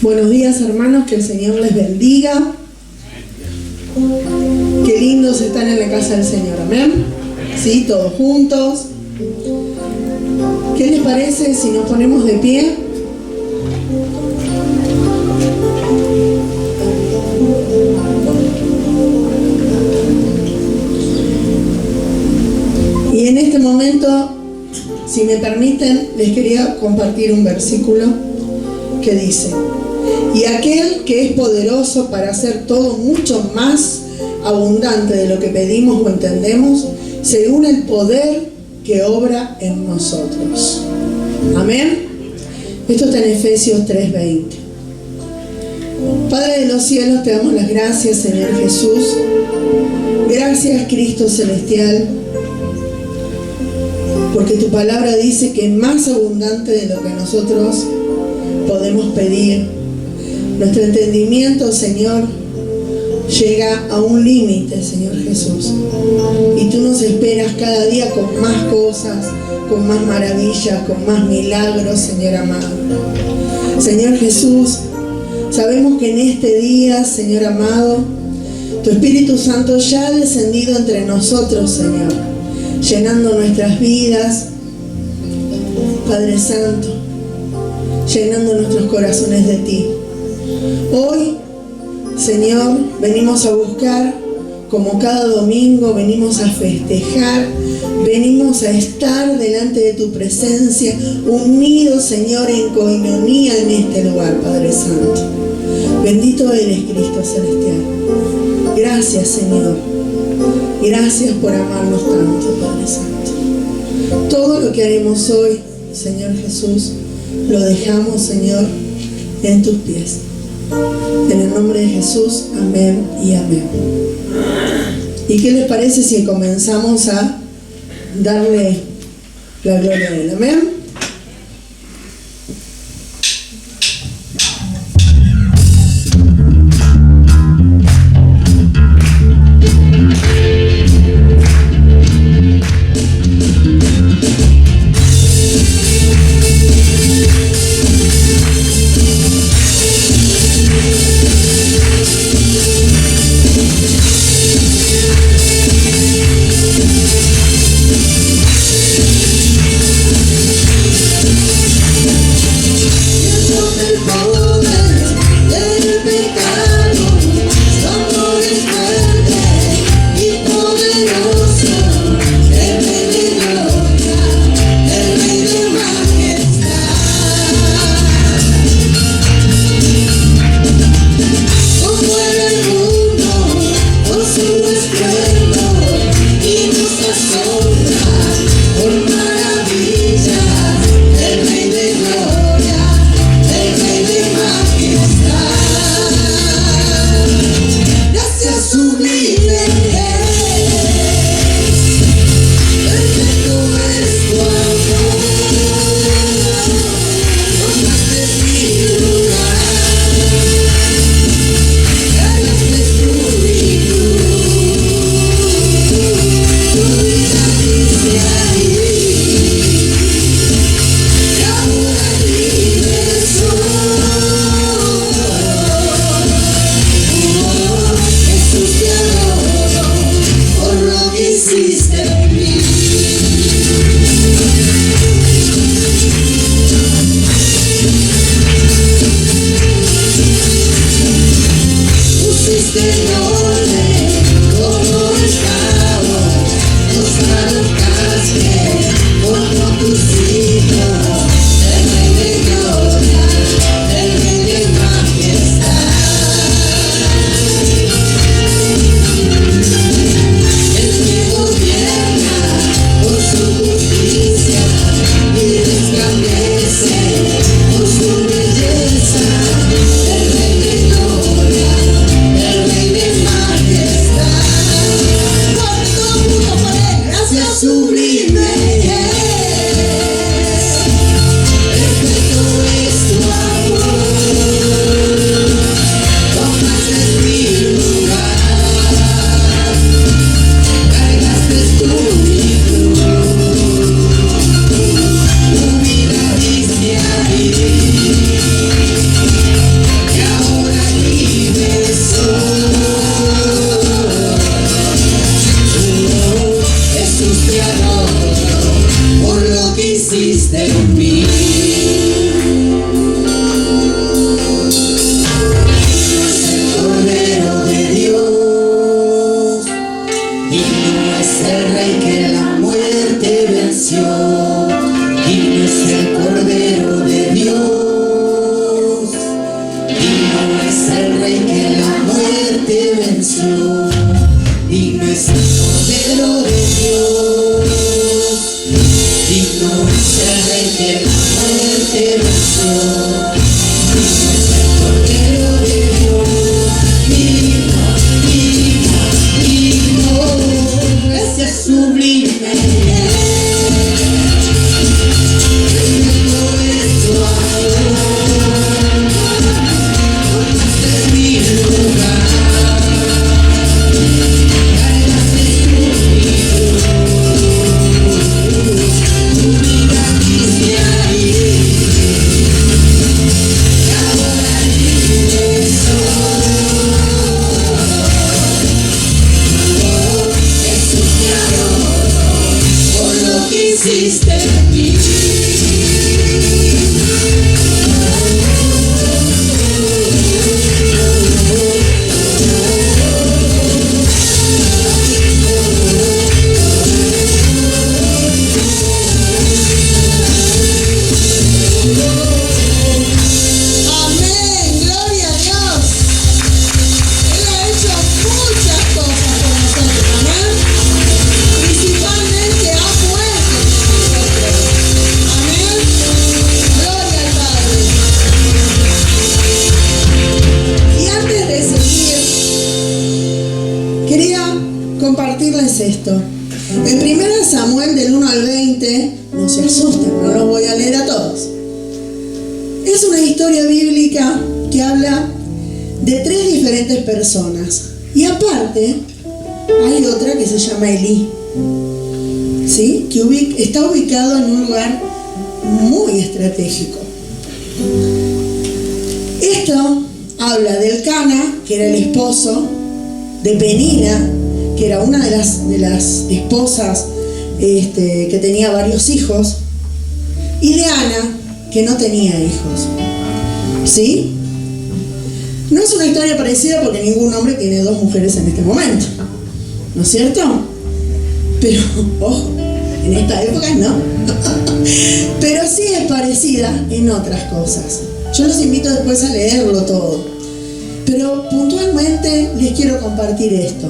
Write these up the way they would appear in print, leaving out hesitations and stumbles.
Buenos días, hermanos, que el Señor les bendiga. Qué lindos están en la casa del Señor, amén. Sí, todos juntos. ¿Qué les parece si nos ponemos de pie? Y en este momento, si me permiten, les quería compartir un versículo que dice: y aquel que es poderoso para hacer todo mucho más abundante de lo que pedimos o entendemos, según el poder que obra en nosotros. Amén. Esto está en Efesios 3:20. Padre de los cielos, te damos las gracias, Señor Jesús. Gracias, Cristo Celestial, porque tu palabra dice que más abundante de lo que nosotros podemos pedir. Nuestro entendimiento, Señor, llega a un límite, Señor Jesús. Y tú nos esperas cada día con más cosas, con más maravillas, con más milagros, Señor amado. Señor Jesús, sabemos que en este día, Señor amado, tu Espíritu Santo ya ha descendido entre nosotros, Señor, llenando nuestras vidas, Padre Santo, llenando nuestros corazones de ti. Hoy, Señor, venimos a buscar, como cada domingo, venimos a festejar, venimos a estar delante de tu presencia, unidos, Señor, en coinonía en este lugar, Padre Santo. Bendito eres, Cristo Celestial. Gracias, Señor. Gracias por amarnos tanto, Padre Santo. Todo lo que haremos hoy, Señor Jesús, lo dejamos, Señor, en tus pies. En el nombre de Jesús, amén y amén. ¿Y qué les parece si comenzamos a darle la gloria a Él? Amén. es el Rey que la muerte venció. Digno es el Cordero de Dios. Digno es el Rey que la muerte venció. Digno es el Cordero de Dios. Digno, digno, digno. Gracias sublime. Hiciste en mí. Amén, gloria a Dios. Él ha hecho muchas cosas por nosotros, amén. Principalmente ha muerto por nosotros, amén. Gloria al Padre. Y antes de seguir, quería compartirles esto. En 1 Samuel del 1 al 20, no se asusten, no los voy a leer a todos. Es una historia bíblica que habla de 3 diferentes personas. Y aparte, hay otra que se llama Elí, ¿sí? Que está ubicado en un lugar muy estratégico. Esto habla del Cana, que era el esposo, de Penina, que era una de las esposas que tenía varios hijos, y de Ana, que no tenía hijos. ¿Sí? No es una historia parecida porque ningún hombre tiene 2 mujeres en este momento, ¿no es cierto? Pero, ojo, en esta época no. Pero sí es parecida en otras cosas. Yo los invito después a leerlo todo. Pero puntualmente les quiero compartir esto.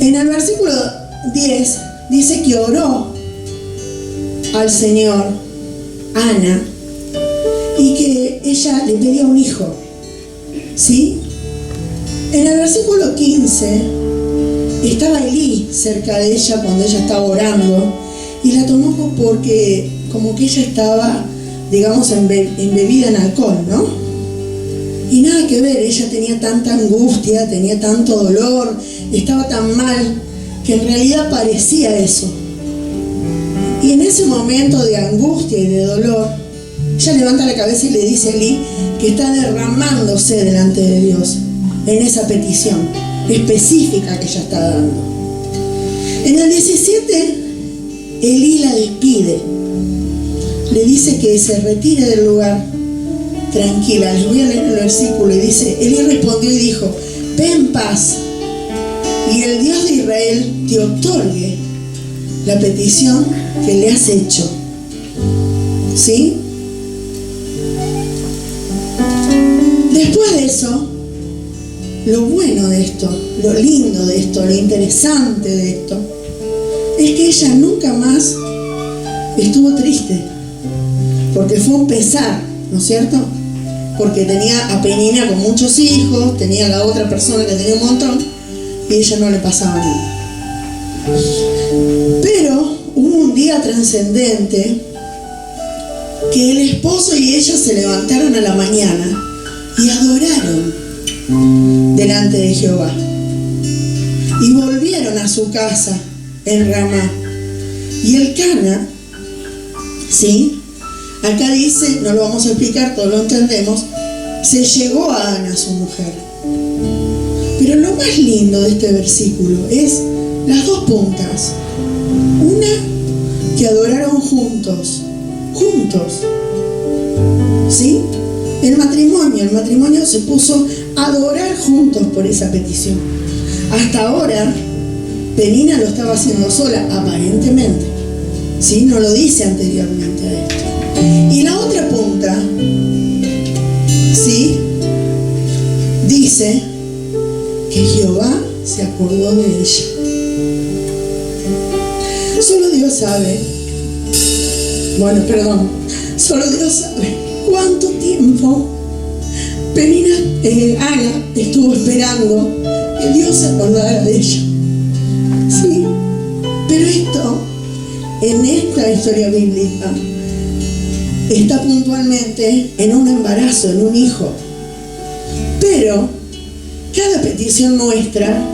En el versículo 10 dice que oró al Señor Ana y que ella le pedía un hijo, ¿sí? En el versículo 15 estaba Elí cerca de ella cuando ella estaba orando y la tomó porque como que ella estaba, digamos, embebida en alcohol, ¿no? Y nada que ver, ella tenía tanta angustia, tenía tanto dolor, estaba tan mal que en realidad parecía eso. Y en ese momento de angustia y de dolor, ella levanta la cabeza y le dice a Elí que está derramándose delante de Dios en esa petición específica que ella está dando. En el 17, Elí la despide, le dice que se retire del lugar tranquila. Les voy a leer el versículo y dice: Elí respondió y dijo: ve en paz, y el Dios de Israel te otorgue la petición que le has hecho. ¿Sí? Después de eso, lo bueno de esto, lo lindo de esto, lo interesante de esto, es que ella nunca más estuvo triste, porque fue un pesar, ¿no es cierto? Porque tenía a Penina con muchos hijos, tenía a la otra persona que tenía un montón, y a ella no le pasaba nada. Pero hubo un día trascendente que el esposo y ella se levantaron a la mañana y adoraron delante de Jehová y volvieron a su casa en Ramá. Y el Cana, ¿sí? Acá dice, no lo vamos a explicar, todos lo entendemos, se llegó a Ana, su mujer. Pero lo más lindo de este versículo es las 2 puntas. Una, que adoraron juntos, ¿sí? El matrimonio se puso a adorar juntos por esa petición. Hasta ahora, Penina lo estaba haciendo sola, aparentemente, ¿sí? No lo dice anteriormente a esto. Y la otra punta dice que Jehová se acordó de ella. Solo Dios sabe, solo Dios sabe cuánto tiempo Ana estuvo esperando que Dios se acordara de ella. Sí, pero esto, en esta historia bíblica, está puntualmente en un embarazo, en un hijo. Pero cada petición nuestra,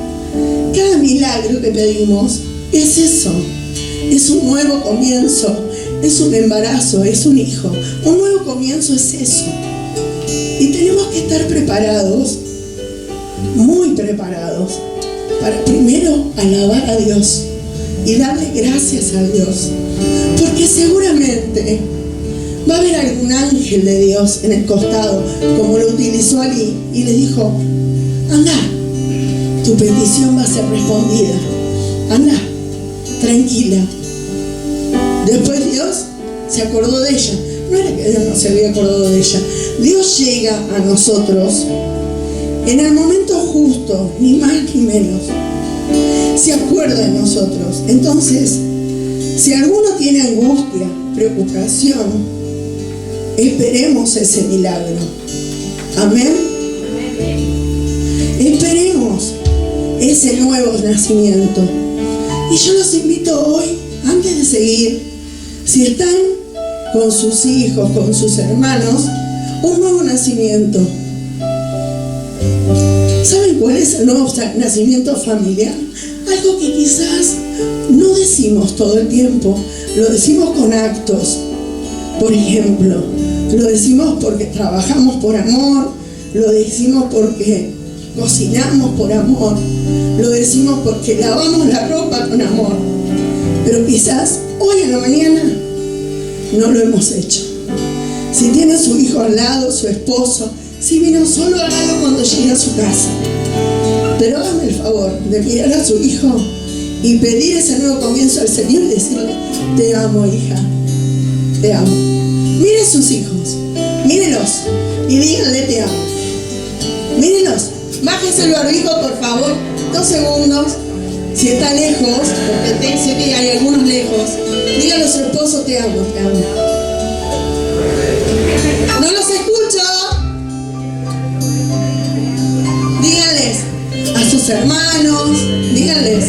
cada milagro que pedimos, es eso. Es un nuevo comienzo, es un embarazo, es un hijo. Un nuevo comienzo es eso. Y tenemos que estar preparados, muy preparados, para primero alabar a Dios y darle gracias a Dios. Porque seguramente va a haber algún ángel de Dios en el costado, como lo utilizó Ali, y le dijo: anda, tu petición va a ser respondida. Anda, tranquila. Después Dios se acordó de ella. No era que Dios no se había acordado de ella. Dios llega a nosotros en el momento justo, ni más ni menos. Se acuerda de nosotros. Entonces, si alguno tiene angustia, preocupación, esperemos ese milagro. Amén. Esperemos ese nuevo nacimiento. Y yo los invito hoy, antes de seguir, si están con sus hijos, con sus hermanos, un nuevo nacimiento. ¿Saben cuál es el nuevo nacimiento familiar? Algo que quizás no decimos todo el tiempo, lo decimos con actos. Por ejemplo, lo decimos porque trabajamos por amor, lo decimos porque cocinamos por amor, lo decimos porque lavamos la ropa con amor. Pero quizás hoy en la mañana no lo hemos hecho. Si tiene su hijo al lado, su esposo, si vino solo, hágalo cuando llegue a su casa. Pero hágame el favor de mirar a su hijo y pedir ese nuevo comienzo al Señor y decirle: te amo, hija, te amo. Mire a sus hijos, mírenlos y díganle: te amo. Mírenlos, bájese el barbijo, por favor, 2 segundos. Si está lejos, porque sé que hay algunos lejos, díganle a su esposo: te amo, te amo. No los escucho. Díganles a sus hermanos, díganles: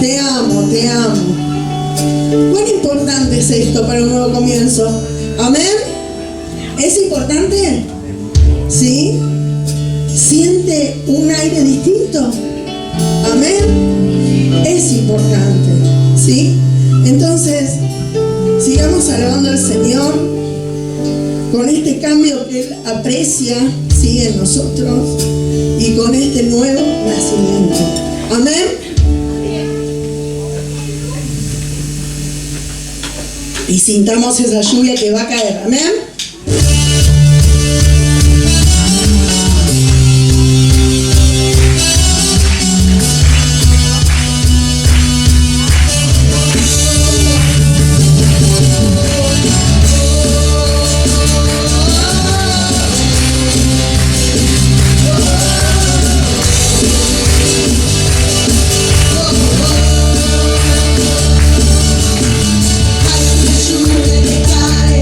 te amo, te amo. ¿Cuán importante es esto para un nuevo comienzo? ¿Amén? ¿Es importante? ¿Sí? ¿Siente un aire distinto? ¿Amén? Es importante, ¿sí? Entonces, sigamos alabando al Señor con este cambio que Él aprecia, ¿sí?, en nosotros, y con este nuevo nacimiento. Amén. Y sintamos esa lluvia que va a caer. Amén. Lluvia que cae,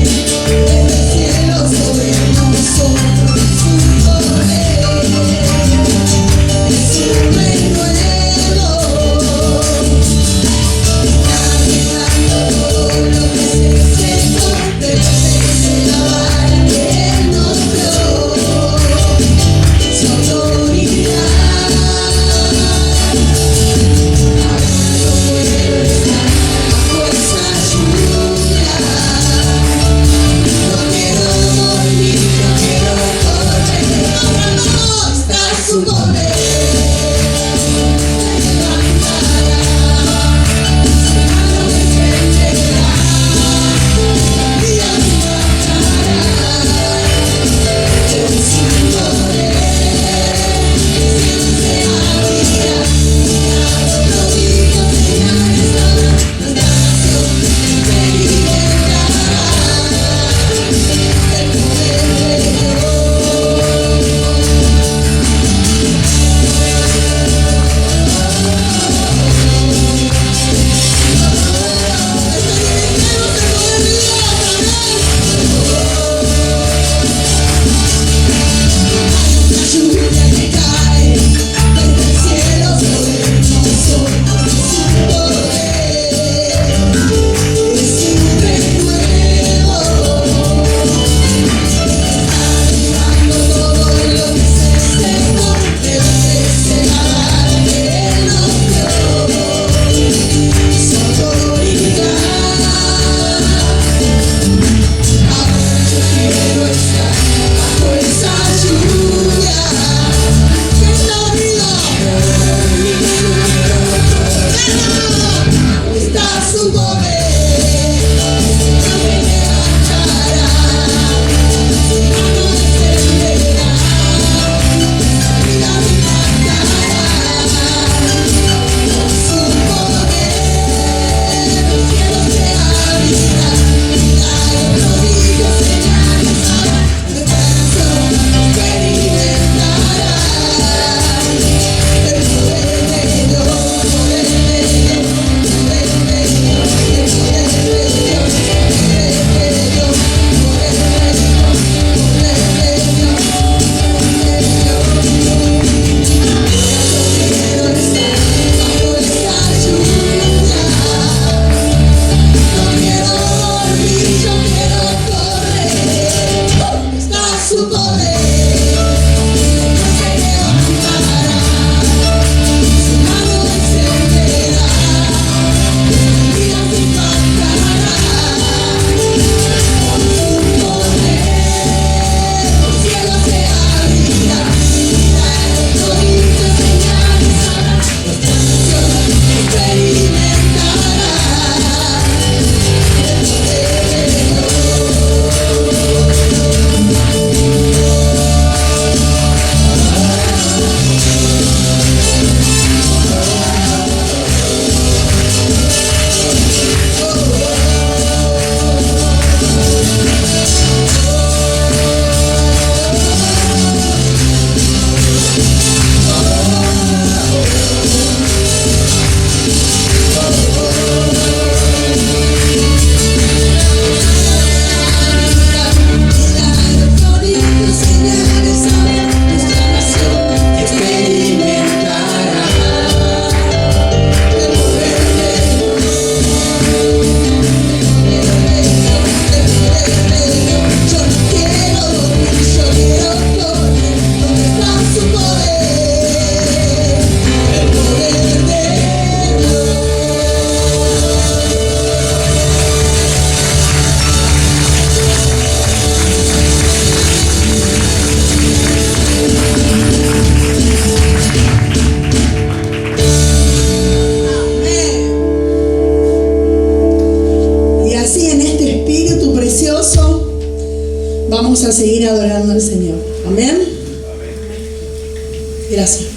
vamos a seguir adorando al Señor. Amén. Gracias.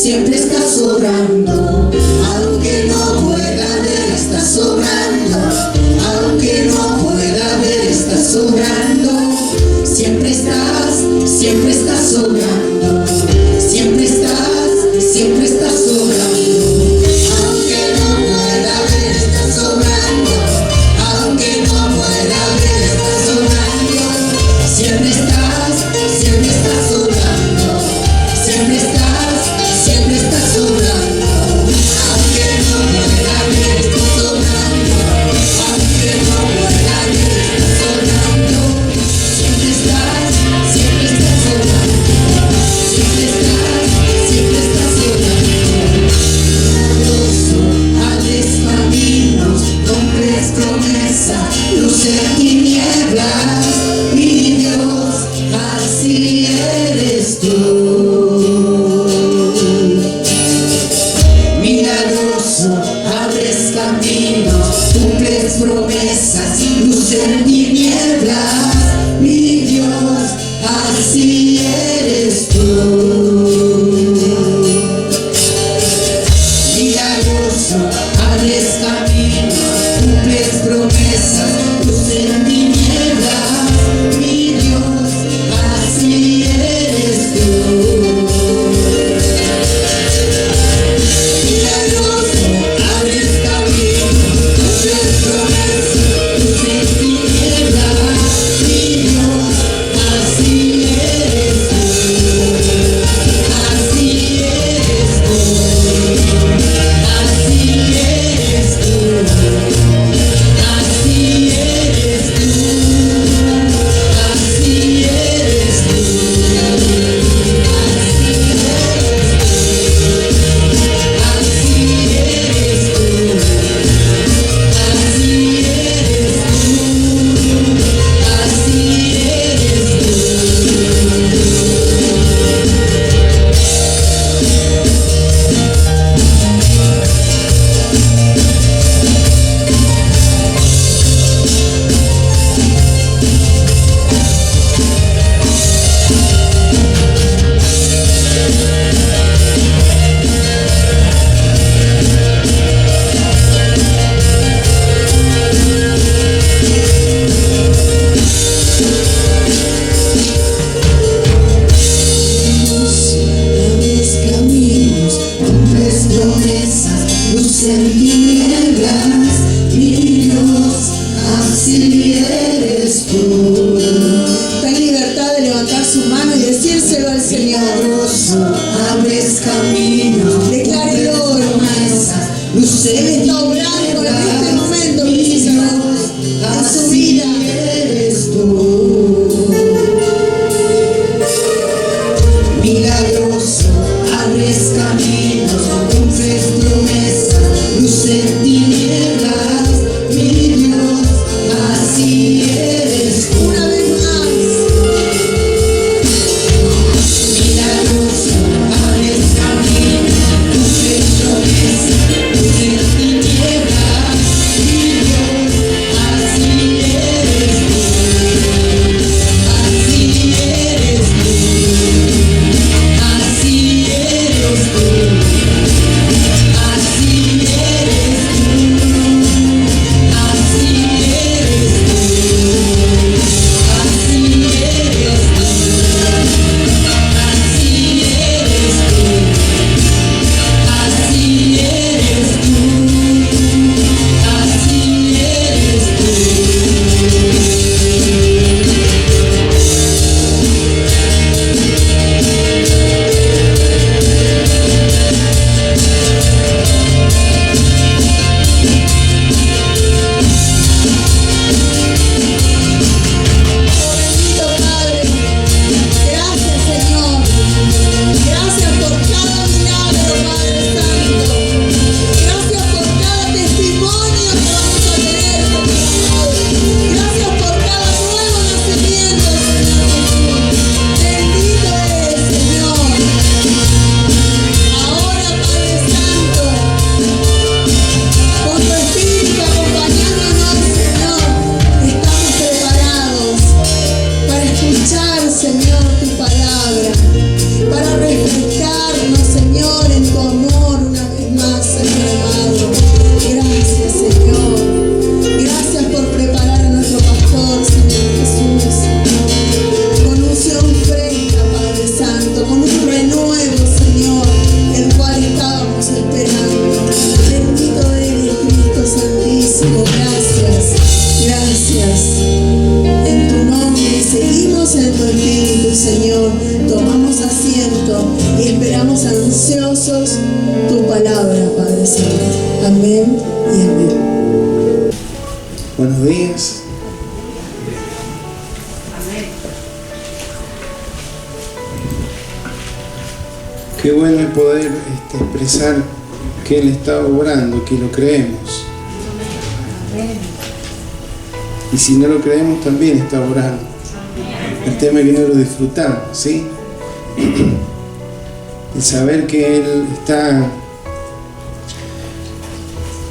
Siempre estás en tinieblas, mi Dios, así eres tú. Milagroso, abres caminos, cumples promesas, luz en tinieblas, mi Dios, así eres tú. Milagroso, abres caminos, cumples promesas, luz en tinieblas, mi Dios, así eres tú. Milagroso, abres caminos, cumples promesas, luz en tinieblas, mi Dios, así eres tú. Así eres tú. Así eres tú. Así eres tú. Así eres abres caminos, cumples promesas, luz en tinieblas, mi Dios, así eres tú. Está en libertad de levantar su mano y decírselo al Señor. Milagroso, abres caminos, Declárelo. cumples promesas, luz Él en está obrando en este momento mi Dios, precisamente en su así vida. eres tú. Milagroso, abres caminos, cumples promesas, luz en tinieblas, mi Dios, así eres tú. Una vez más. Milagroso, abres caminos, cumples promesas, luz en tinieblas, mi Dios, así eres tú. Así eres tú. Así eres tú. Así eres tú. Así eres tú. Así eres tú. Así eres tú. Así eres tú. Así eres Bendito Padre, gracias Señor, gracias por cada milagro, Padre Santo, gracias por cada testimonio que vamos a tener, Señor, gracias por cada nuevo nacimiento, Señor Jesús. Bendito eres, Señor. Ahora, Padre Santo, con tu Espíritu acompañándonos, Señor, estamos preparados para escuchar, Señor, tu palabra, para refrescarnos, Señor, en tu amor una vez más, Señor amado. Gracias, Señor. Gracias por preparar a nuestro pastor, Señor Jesús, con unción fresca, Padre Santo, con un renuevo, Señor, el cual estábamos esperando. Bendito eres, Cristo Santísimo. Gracias, gracias. En tu nombre seguimos en tu Espíritu, Señor. Tomamos asiento y esperamos ansiosos tu palabra, Padre Santo. Amén y amén. Buenos días. Qué bueno es poder expresar que Él está obrando, que lo creemos. Y si no lo creemos, también está obrando. El tema es que no lo disfrutamos, ¿sí? El saber que Él está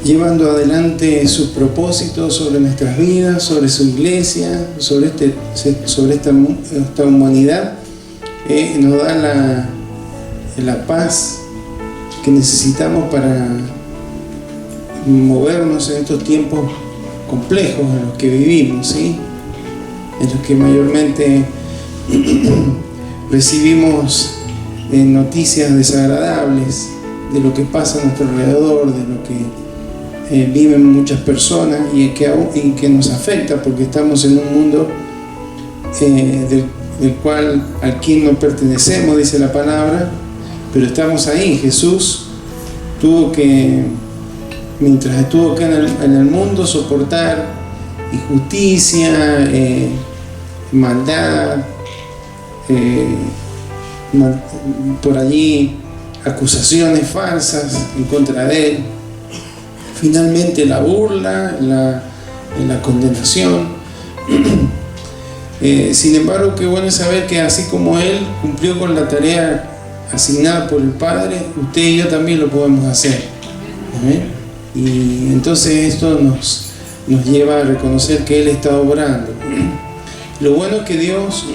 llevando adelante sus propósitos sobre nuestras vidas, sobre su iglesia, sobre esta humanidad, nos da la paz que necesitamos para movernos en estos tiempos complejos en los que vivimos, ¿sí? En los que mayormente recibimos noticias desagradables de lo que pasa a nuestro alrededor, de lo que viven muchas personas y que nos afecta, porque estamos en un mundo del cual al quien no pertenecemos, dice la palabra, pero estamos ahí. Jesús tuvo que, mientras estuvo acá en el mundo, soportar injusticia, maldad, por allí acusaciones falsas en contra de Él, finalmente la burla, la condenación. Sin embargo, qué bueno saber que así como Él cumplió con la tarea asignada por el Padre, usted y yo también lo podemos hacer. Y entonces esto nos lleva a reconocer que Él está obrando. Lo bueno es que Dios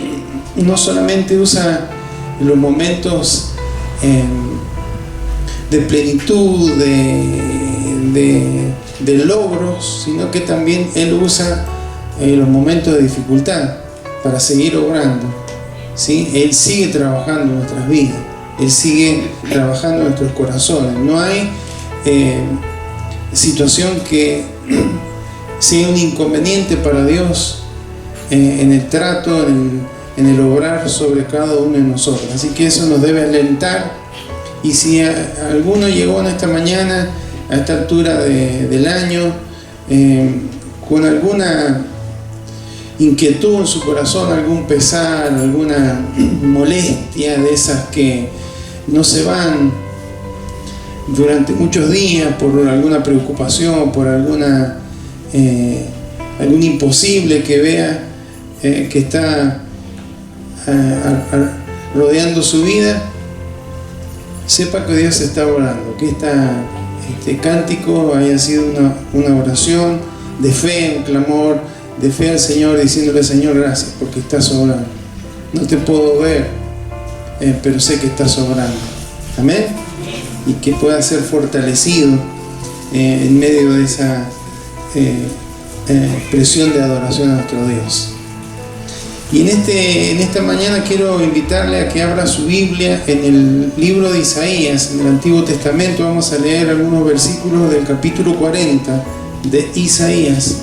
no solamente usa los momentos de plenitud, de logros, sino que también Él usa los momentos de dificultad para seguir obrando, ¿sí? Él sigue trabajando en nuestras vidas, Él sigue trabajando en nuestros corazones. No hay situación que sea un inconveniente para Dios en el trato, en el obrar sobre cada uno de nosotros. Así que eso nos debe alentar. Y si alguno llegó en esta mañana, a esta altura del año, con alguna inquietud en su corazón, algún pesar, alguna molestia de esas que no se van durante muchos días por alguna preocupación, por algún imposible que vea que está rodeando su vida, sepa que Dios está orando, que este cántico haya sido una oración de fe, un clamor de fe al Señor, diciéndole: Señor, gracias porque estás obrando. No te puedo ver, pero sé que estás obrando. Amén. Y que pueda ser fortalecido en medio de esa expresión de adoración a nuestro Dios. Y en esta mañana quiero invitarle a que abra su Biblia en el libro de Isaías, en el Antiguo Testamento. Vamos a leer algunos versículos del capítulo 40 de Isaías.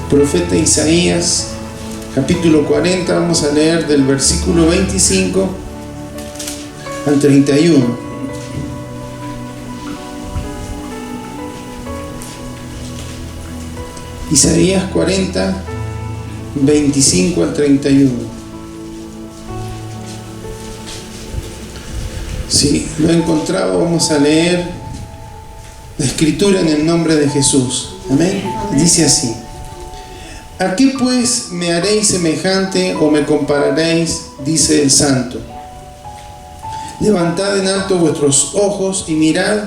Profeta Isaías, capítulo 40, vamos a leer del versículo 25 al 31. Isaías 40, 25 al 31. Si lo he encontrado, vamos a leer la escritura en el nombre de Jesús. Amén. Dice así: ¿A qué pues me haréis semejante o me compararéis? Dice el Santo. Levantad en alto vuestros ojos y mirad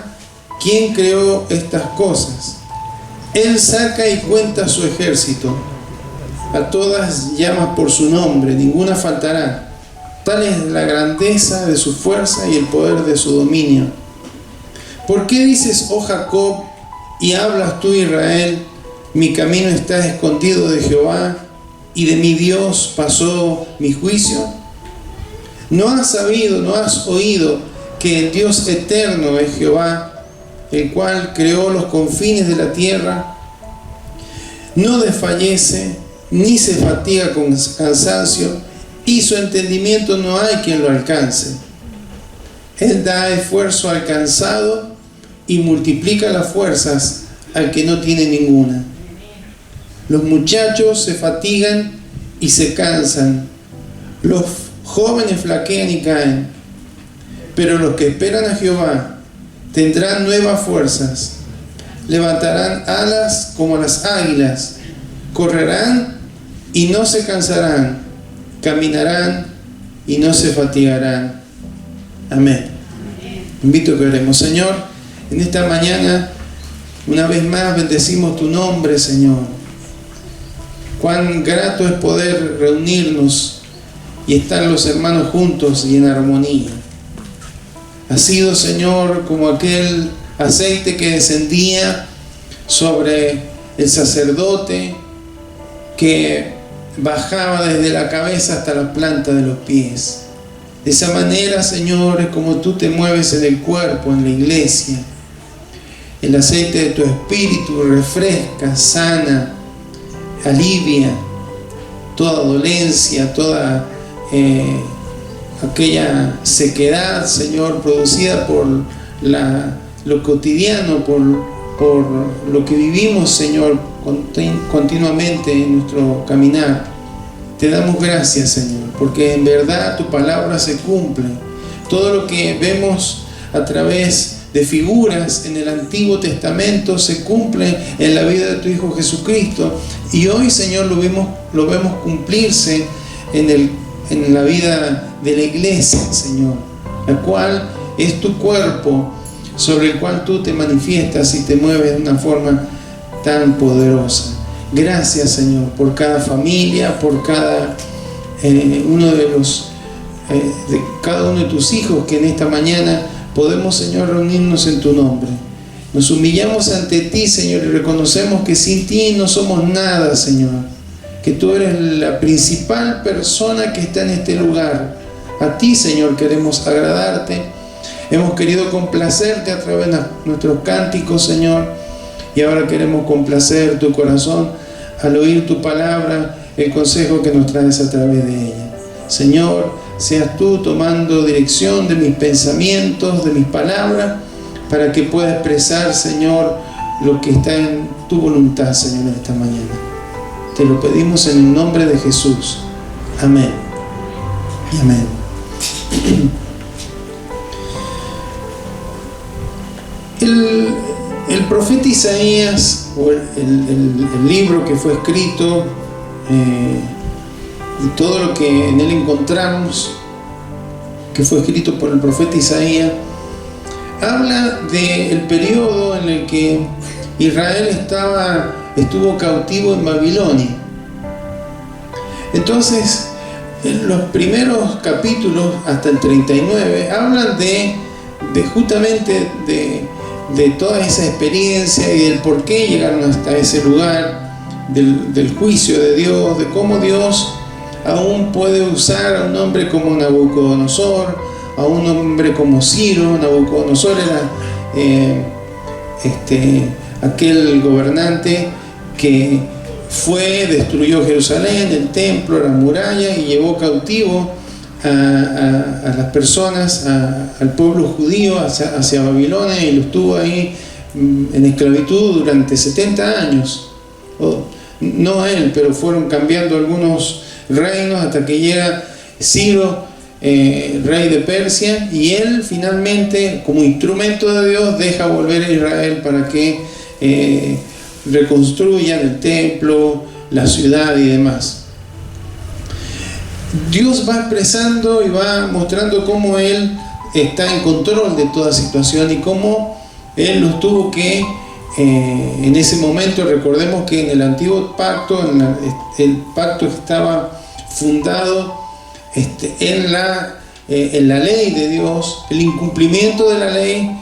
quién creó estas cosas. Él saca y cuenta su ejército. A todas llama por su nombre, ninguna faltará. Tal es la grandeza de su fuerza y el poder de su dominio. ¿Por qué dices, oh Jacob, y hablas tú, Israel? Mi camino está escondido de Jehová, y de mi Dios pasó mi juicio. ¿No has sabido, no has oído que el Dios eterno es Jehová, el cual creó los confines de la tierra? No desfallece, ni se fatiga con cansancio, y su entendimiento no hay quien lo alcance. Él da esfuerzo al cansado y multiplica las fuerzas al que no tiene ninguna. Los muchachos se fatigan y se cansan, los jóvenes flaquean y caen, pero los que esperan a Jehová tendrán nuevas fuerzas, levantarán alas como las águilas, correrán y no se cansarán, caminarán y no se fatigarán. Amén. Invito a que oremos. Señor, en esta mañana, una vez más bendecimos tu nombre, Señor. Cuán grato es poder reunirnos y estar los hermanos juntos y en armonía. Ha sido, Señor, como aquel aceite que descendía sobre el sacerdote, que bajaba desde la cabeza hasta la planta de los pies. De esa manera, Señor, es como tú te mueves en el cuerpo, en la iglesia. El aceite de tu espíritu refresca, sana, alivia toda dolencia, toda aquella sequedad, Señor, producida por lo cotidiano, por lo que vivimos, Señor, continuamente en nuestro caminar. Te damos gracias, Señor, porque en verdad tu palabra se cumple. Todo lo que vemos a través de figuras en el Antiguo Testamento se cumple en la vida de tu Hijo Jesucristo, y hoy, Señor, lo vemos cumplirse en la vida de la iglesia, Señor, la cual es tu cuerpo, sobre el cual tú te manifiestas y te mueves de una forma tan poderosa. Gracias, Señor, por cada familia, por cada uno de cada uno de tus hijos, que en esta mañana podemos, Señor, reunirnos en tu nombre. Nos humillamos ante ti, Señor, y reconocemos que sin ti no somos nada, Señor, que tú eres la principal persona que está en este lugar. A ti, Señor, queremos agradarte. Hemos querido complacerte a través de nuestros cánticos, Señor, y ahora queremos complacer tu corazón al oír tu palabra, el consejo que nos traes a través de ella. Señor, seas tú tomando dirección de mis pensamientos, de mis palabras, para que pueda expresar, Señor, lo que está en tu voluntad, Señor, en esta mañana. Te lo pedimos en el nombre de Jesús. Amén. Y amén. El profeta Isaías, o el libro que fue escrito, y todo lo que en él encontramos, que fue escrito por el profeta Isaías, habla del periodo en el que Israel estuvo cautivo en Babilonia. Entonces, en los primeros capítulos, hasta el 39, hablan justamente de toda esa experiencia y del por qué llegaron hasta ese lugar, del juicio de Dios, de cómo Dios aún puede usar a un hombre como Nabucodonosor, a un hombre como Ciro. Nabucodonosor era aquel gobernante que destruyó Jerusalén, el templo, la muralla, y llevó cautivo a las personas, al pueblo judío hacia Babilonia, y lo estuvo ahí en esclavitud durante 70 años. No él, pero fueron cambiando algunos reinos hasta que llega Ciro, rey de Persia, y él finalmente, como instrumento de Dios, deja volver a Israel para que reconstruyan el templo, la ciudad y demás. Dios va expresando y va mostrando cómo Él está en control de toda situación y cómo Él los tuvo que, en ese momento, recordemos que en el antiguo pacto, el pacto estaba fundado en la ley de Dios. El incumplimiento de la ley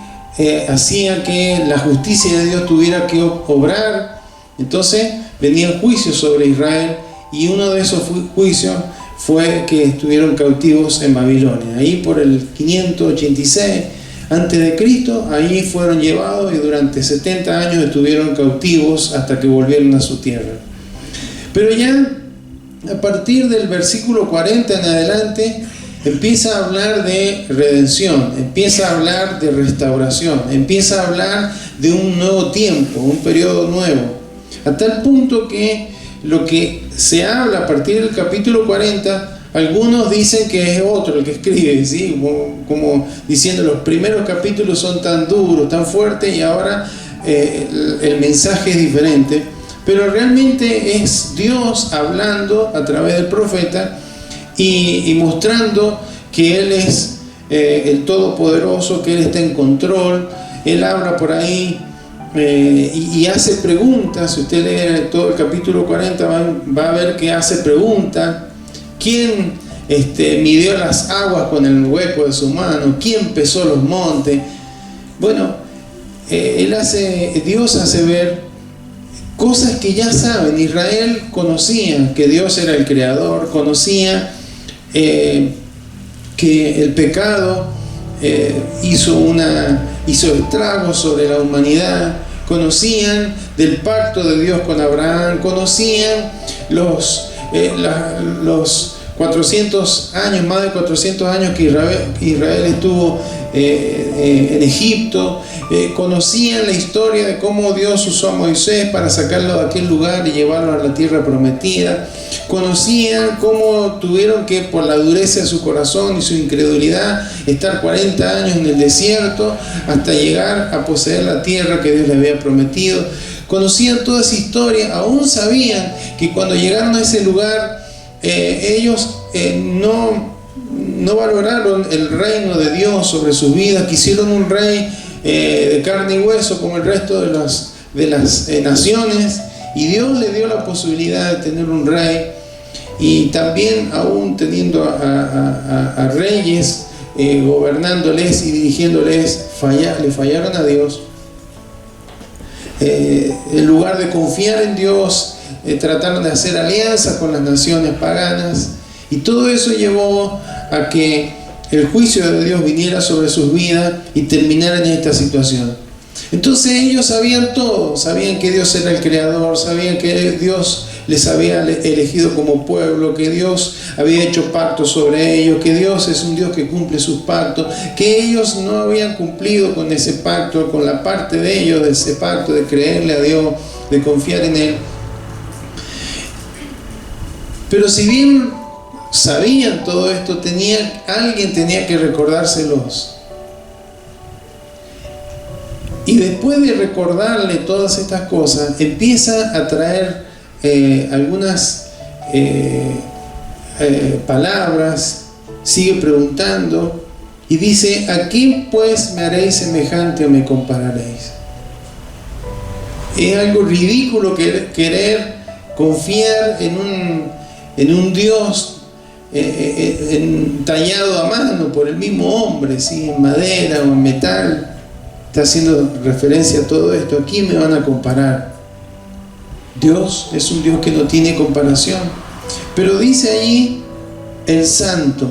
hacía que la justicia de Dios tuviera que obrar. Entonces venían juicios sobre Israel, y uno de esos juicios fue que estuvieron cautivos en Babilonia. Ahí por el 586 a.C., ahí fueron llevados y durante 70 años estuvieron cautivos hasta que volvieron a su tierra. Pero ya a partir del versículo 40 en adelante empieza a hablar de redención, empieza a hablar de restauración, empieza a hablar de un nuevo tiempo, un periodo nuevo, a tal punto que lo que se habla a partir del capítulo 40, algunos dicen que es otro el que escribe, ¿sí? Como diciendo, los primeros capítulos son tan duros, tan fuertes, y ahora el mensaje es diferente. pero realmente es Dios hablando a través del profeta y mostrando que Él es el Todopoderoso, que Él está en control. Él habla por ahí y hace preguntas. Si usted lee todo el capítulo 40 va a ver que hace preguntas. ¿Quién midió las aguas con el hueco de su mano? ¿Quién pesó los montes? Bueno, Dios hace ver cosas que ya saben. Israel conocía que Dios era el creador, conocía que el pecado hizo estragos sobre la humanidad, conocían del pacto de Dios con Abraham, conocían los 400 años, más de 400 años que Israel estuvo en Egipto, conocían la historia de cómo Dios usó a Moisés para sacarlo de aquel lugar y llevarlo a la tierra prometida, conocían cómo tuvieron que, por la dureza de su corazón y su incredulidad, estar 40 años en el desierto hasta llegar a poseer la tierra que Dios les había prometido. Conocían toda esa historia, aún sabían que cuando llegaron a ese lugar ellos no valoraron el reino de Dios sobre sus vidas, quisieron un rey de carne y hueso como el resto de las naciones, y Dios le dio la posibilidad de tener un rey. Y también, aún teniendo a reyes gobernándoles y dirigiéndoles, le fallaron a Dios. En lugar de confiar en Dios, trataron de hacer alianzas con las naciones paganas, y todo eso llevó a que el juicio de Dios viniera sobre sus vidas y terminaran en esta situación. Entonces ellos sabían todo, sabían que Dios era el creador, sabían que Dios les había elegido como pueblo, que Dios había hecho pactos sobre ellos, que Dios es un Dios que cumple sus pactos, que ellos no habían cumplido con ese pacto, con la parte de ellos de ese pacto, de creerle a Dios, de confiar en Él. Pero si bien sabían todo esto, alguien tenía que recordárselos. Y después de recordarle todas estas cosas, empieza a traer algunas palabras, sigue preguntando y dice: ¿a quién pues me haréis semejante o me compararéis? Es algo ridículo querer confiar en un Dios tallado a mano por el mismo hombre, ¿sí? En madera o en metal. Está haciendo referencia a todo esto. ¿A quién me van a comparar? Dios es un Dios que no tiene comparación. Pero dice allí el santo.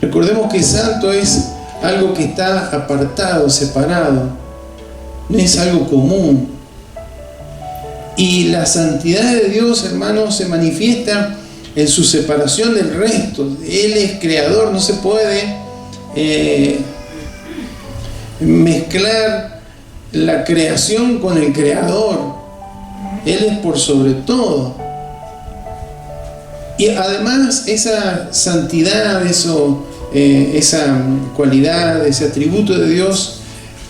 Recordemos que santo es algo que está apartado, separado. No es algo común. Y la santidad de Dios, hermanos, se manifiesta en su separación del resto. Él es creador, no se puede mezclar la creación con el creador. Él es por sobre todo. Y además esa santidad, esa cualidad, ese atributo de Dios,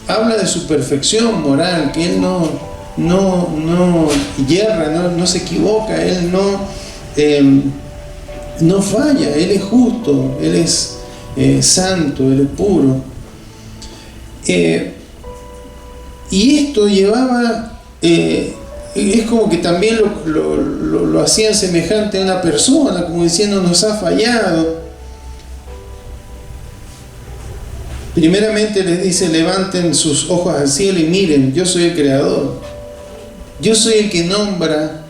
habla de su perfección moral, que Él no yerra, no se equivoca, Él no falla, Él es justo, Él es santo, Él es puro. Y esto llevaba, es como que también lo hacían semejante a una persona, como diciendo: nos ha fallado. Primeramente les dice: levanten sus ojos al cielo y miren, yo soy el creador, yo soy el que nombra.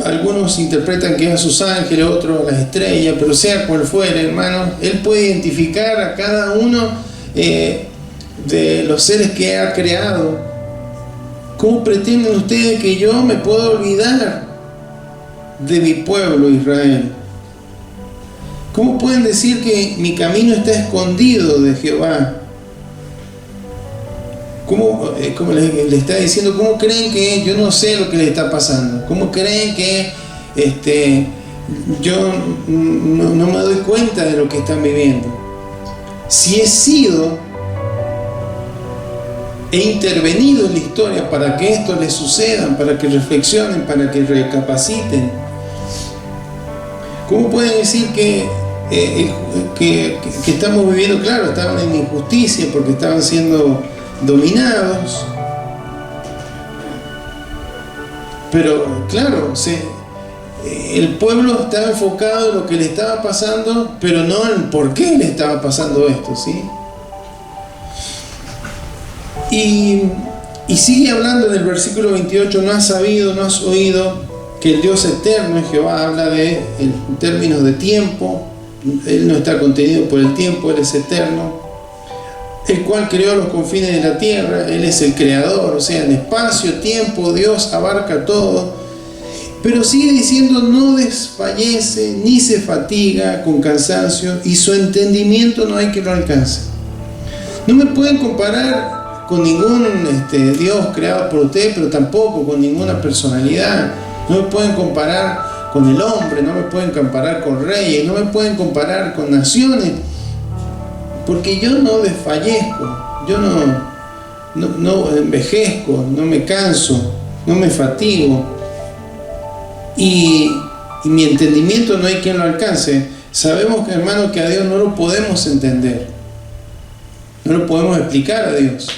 Algunos interpretan que es a sus ángeles, otros a las estrellas, pero sea cual fuere, hermanos, Él puede identificar a cada uno de los seres que ha creado. ¿Cómo pretenden ustedes que yo me pueda olvidar de mi pueblo Israel? ¿Cómo pueden decir que mi camino está escondido de Jehová? ¿Cómo le está diciendo? ¿Cómo creen que yo no sé lo que les está pasando? ¿Cómo creen que yo no me doy cuenta de lo que están viviendo? Si he sido he intervenido en la historia para que esto les suceda, para que reflexionen, para que recapaciten. ¿Cómo pueden decir que estamos viviendo? Claro, estaban en injusticia porque estaban siendo dominados, pero claro, el pueblo estaba enfocado en lo que le estaba pasando, pero no en por qué le estaba pasando esto, ¿sí? Y sigue hablando del versículo 28, no has sabido, no has oído que el Dios eterno es Jehová. Habla en términos de tiempo. Él no está contenido por el tiempo, Él es eterno, el cual creó los confines de la tierra. Él es el creador, o sea, en espacio, tiempo, Dios abarca todo. Pero sigue diciendo, no desfallece ni se fatiga con cansancio, y su entendimiento no hay que lo alcance. No me pueden comparar con ningún Dios creado por usted, pero tampoco con ninguna personalidad. No me pueden comparar con el hombre, no me pueden comparar con reyes, no me pueden comparar con naciones, porque yo no desfallezco, yo no envejezco, no me canso, no me fatigo, y mi entendimiento no hay quien lo alcance. Sabemos, hermano, que a Dios no lo podemos entender, no lo podemos explicar a Dios.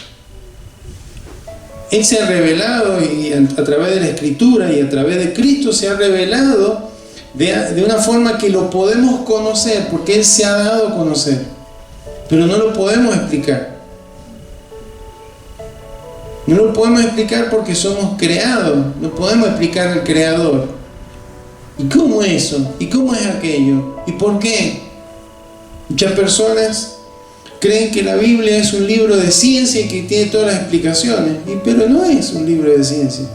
Él se ha revelado, y a través de la Escritura y a través de Cristo se ha revelado de una forma que lo podemos conocer, porque Él se ha dado a conocer, pero no lo podemos explicar. No lo podemos explicar porque somos creados, no podemos explicar al Creador. ¿Y cómo es eso? ¿Y cómo es aquello? ¿Y por qué? Muchas personas creen que la Biblia es un libro de ciencia y que tiene todas las explicaciones, pero no es un libro de ciencia.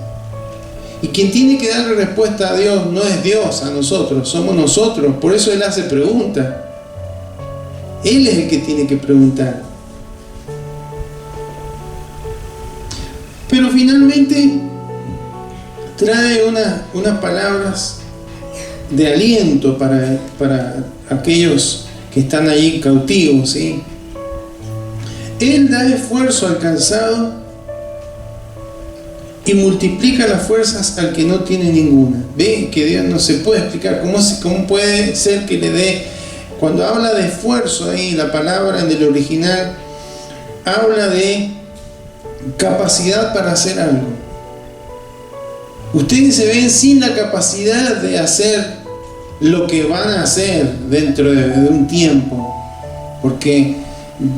Y quien tiene que darle respuesta a Dios no es Dios, a nosotros, somos nosotros. Por eso Él hace preguntas. Él es el que tiene que preguntar. Pero finalmente trae unas palabras de aliento para aquellos que están allí cautivos, ¿sí? Él da esfuerzo al cansado y multiplica las fuerzas al que no tiene ninguna. Ve que Dios no se puede explicar. ¿Cómo puede ser que le dé? Cuando habla de esfuerzo ahí, la palabra en el original habla de capacidad para hacer algo. Ustedes se ven sin la capacidad de hacer lo que van a hacer dentro de un tiempo, porque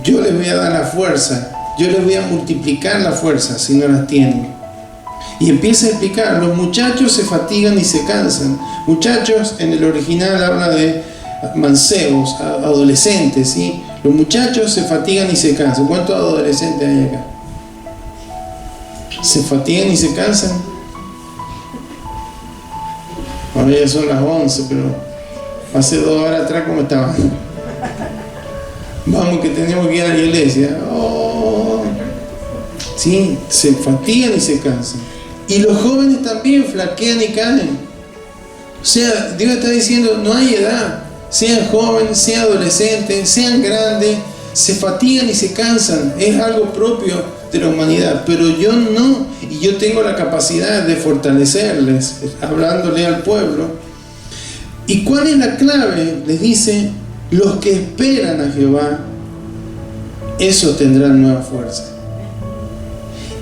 yo les voy a dar la fuerza, yo les voy a multiplicar la fuerza si no las tienen. Y empieza a explicar, los muchachos se fatigan y se cansan. Muchachos en el original habla de mancebos, adolescentes, ¿sí? Los muchachos se fatigan y se cansan. ¿Cuántos adolescentes hay acá? ¿Se fatigan y se cansan? Ahora ya son las 11, pero hace 2 horas atrás, ¿cómo estaban? Vamos, que tenemos que ir a la iglesia. Oh. Sí, se fatigan y se cansan. Y los jóvenes también flaquean y caen. O sea, Dios está diciendo, no hay edad. Sean jóvenes, sean adolescentes, sean grandes, se fatigan y se cansan. Es algo propio de la humanidad. Pero yo no, y yo tengo la capacidad de fortalecerles, hablándole al pueblo. ¿Y cuál es la clave? Les dice, los que esperan a Jehová, esos tendrán nueva fuerza.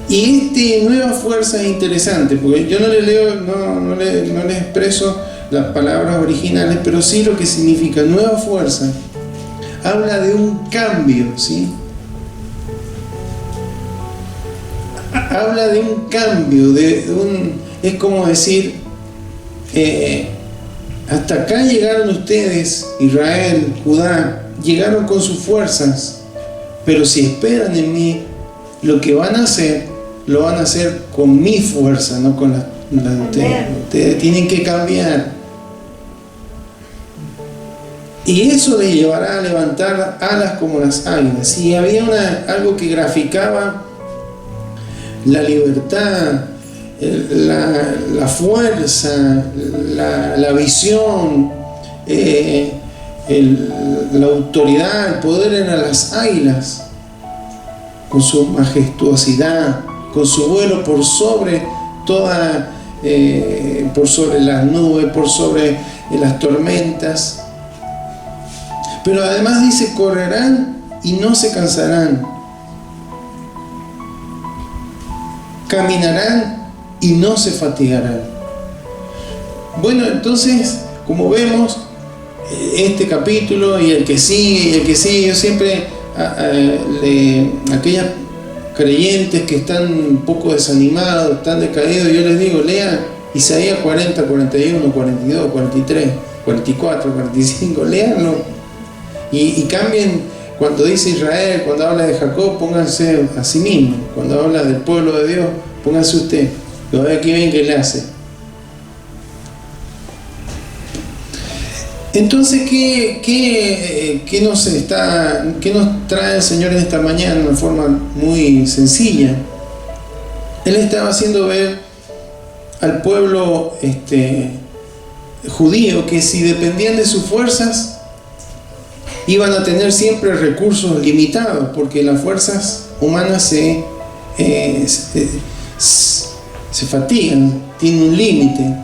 Y nueva fuerza es interesante, porque yo no le leo, no le expreso las palabras originales, pero sí lo que significa nueva fuerza. Habla de un cambio, ¿sí? Habla de un cambio, es como decir, hasta acá llegaron ustedes, Israel, Judá, llegaron con sus fuerzas, pero si esperan en mí, lo que van a hacer, lo van a hacer con mi fuerza, no con la de ustedes. Ustedes tienen que cambiar. Y eso les llevará a levantar alas como las águilas. Y había algo que graficaba la libertad, la fuerza, la visión, la autoridad, el poder eran las águilas. con su majestuosidad, con su vuelo por sobre toda, por sobre las nubes, por sobre las tormentas. Pero además dice, correrán y no se cansarán, caminarán y no se fatigarán. Bueno, entonces, como vemos, este capítulo y el que sigue, yo siempre aquellas creyentes que están un poco desanimados, están decaídos, yo les digo, lean Isaías 40, 41, 42, 43, 44, 45, léanlo y cambien. Cuando dice Israel, cuando habla de Jacob, pónganse a sí mismo. Cuando habla del pueblo de Dios, pónganse usted. Lo ve aquí bien que le hace. Entonces, ¿qué nos trae el Señor en esta mañana de una forma muy sencilla? Él estaba haciendo ver al pueblo judío que si dependían de sus fuerzas, iban a tener siempre recursos limitados, porque las fuerzas humanas se fatigan, tienen un límite.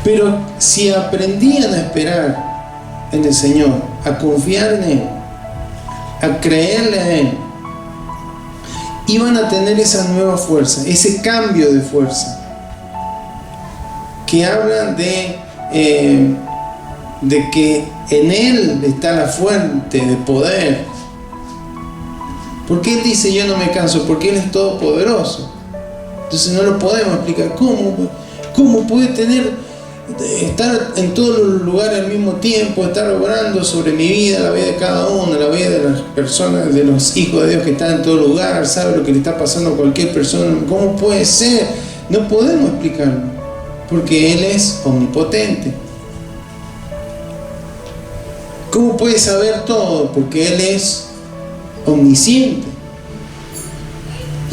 Pero si aprendían a esperar en el Señor, a confiar en Él, a creerle a Él, iban a tener esa nueva fuerza, ese cambio de fuerza, que hablan de que en Él está la fuente de poder. ¿Por qué Él dice yo no me canso? Porque Él es todopoderoso. Entonces no lo podemos explicar. ¿Cómo puede estar en todos los lugares al mismo tiempo, estar obrando sobre mi vida, la vida de cada uno, la vida de las personas, de los hijos de Dios que están en todo lugar, sabe lo que le está pasando a cualquier persona? ¿Cómo puede ser? No podemos explicarlo, porque Él es omnipotente. ¿Cómo puede saber todo? Porque Él es omnisciente.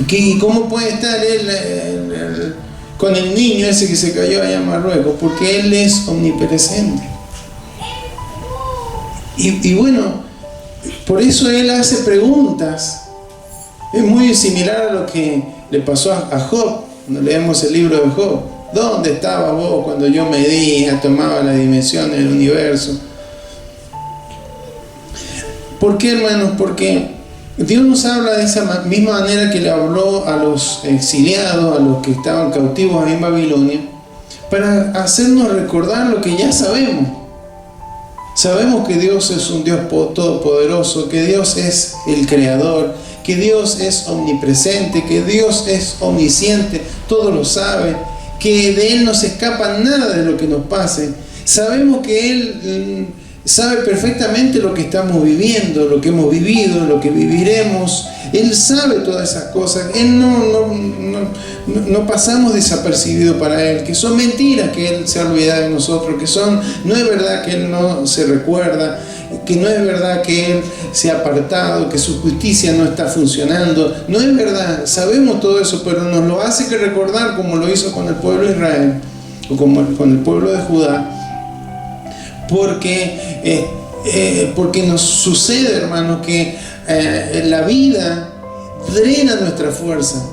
¿Y cómo puede estar Él con el niño ese que se cayó allá en Marruecos? Porque Él es omnipresente. Y bueno, por eso Él hace preguntas. Es muy similar a lo que le pasó a Job, cuando leemos el libro de Job. ¿Dónde estabas vos cuando yo medía, tomaba las dimensiones del universo? ¿Por qué, hermanos? Porque Dios nos habla de esa misma manera que le habló a los exiliados, a los que estaban cautivos ahí en Babilonia, para hacernos recordar lo que ya sabemos. Sabemos que Dios es un Dios todopoderoso, que Dios es el creador, que Dios es omnipresente, que Dios es omnisciente, todo lo sabe, que de Él no se escapa nada de lo que nos pase. Sabemos que Él sabe perfectamente lo que estamos viviendo, lo que hemos vivido, lo que viviremos. Él sabe todas esas cosas. Él no pasamos desapercibido para Él, que son mentiras que Él se olvida de nosotros, no es verdad que Él no se recuerda, que no es verdad que Él se ha apartado, que su justicia no está funcionando. No es verdad, sabemos todo eso, pero nos lo hace que recordar, como lo hizo con el pueblo de Israel o como con el pueblo de Judá. Porque nos sucede, hermanos, que la vida drena nuestra fuerza.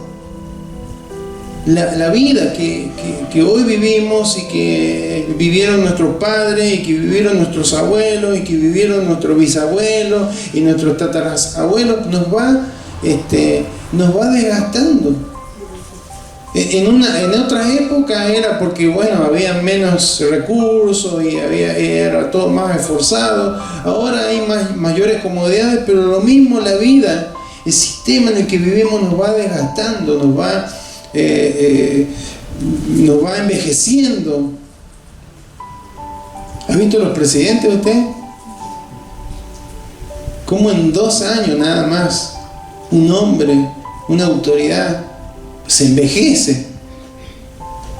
La vida que hoy vivimos y que vivieron nuestros padres y que vivieron nuestros abuelos y que vivieron nuestros bisabuelos y nuestros tatarabuelos nos va desgastando. En otras épocas era porque, bueno, había menos recursos y era todo más esforzado. Ahora hay mayores comodidades, pero lo mismo la vida, el sistema en el que vivimos nos va desgastando, nos va envejeciendo. ¿Ha visto los presidentes usted? Cómo en 2 años nada más un hombre, una autoridad se envejece,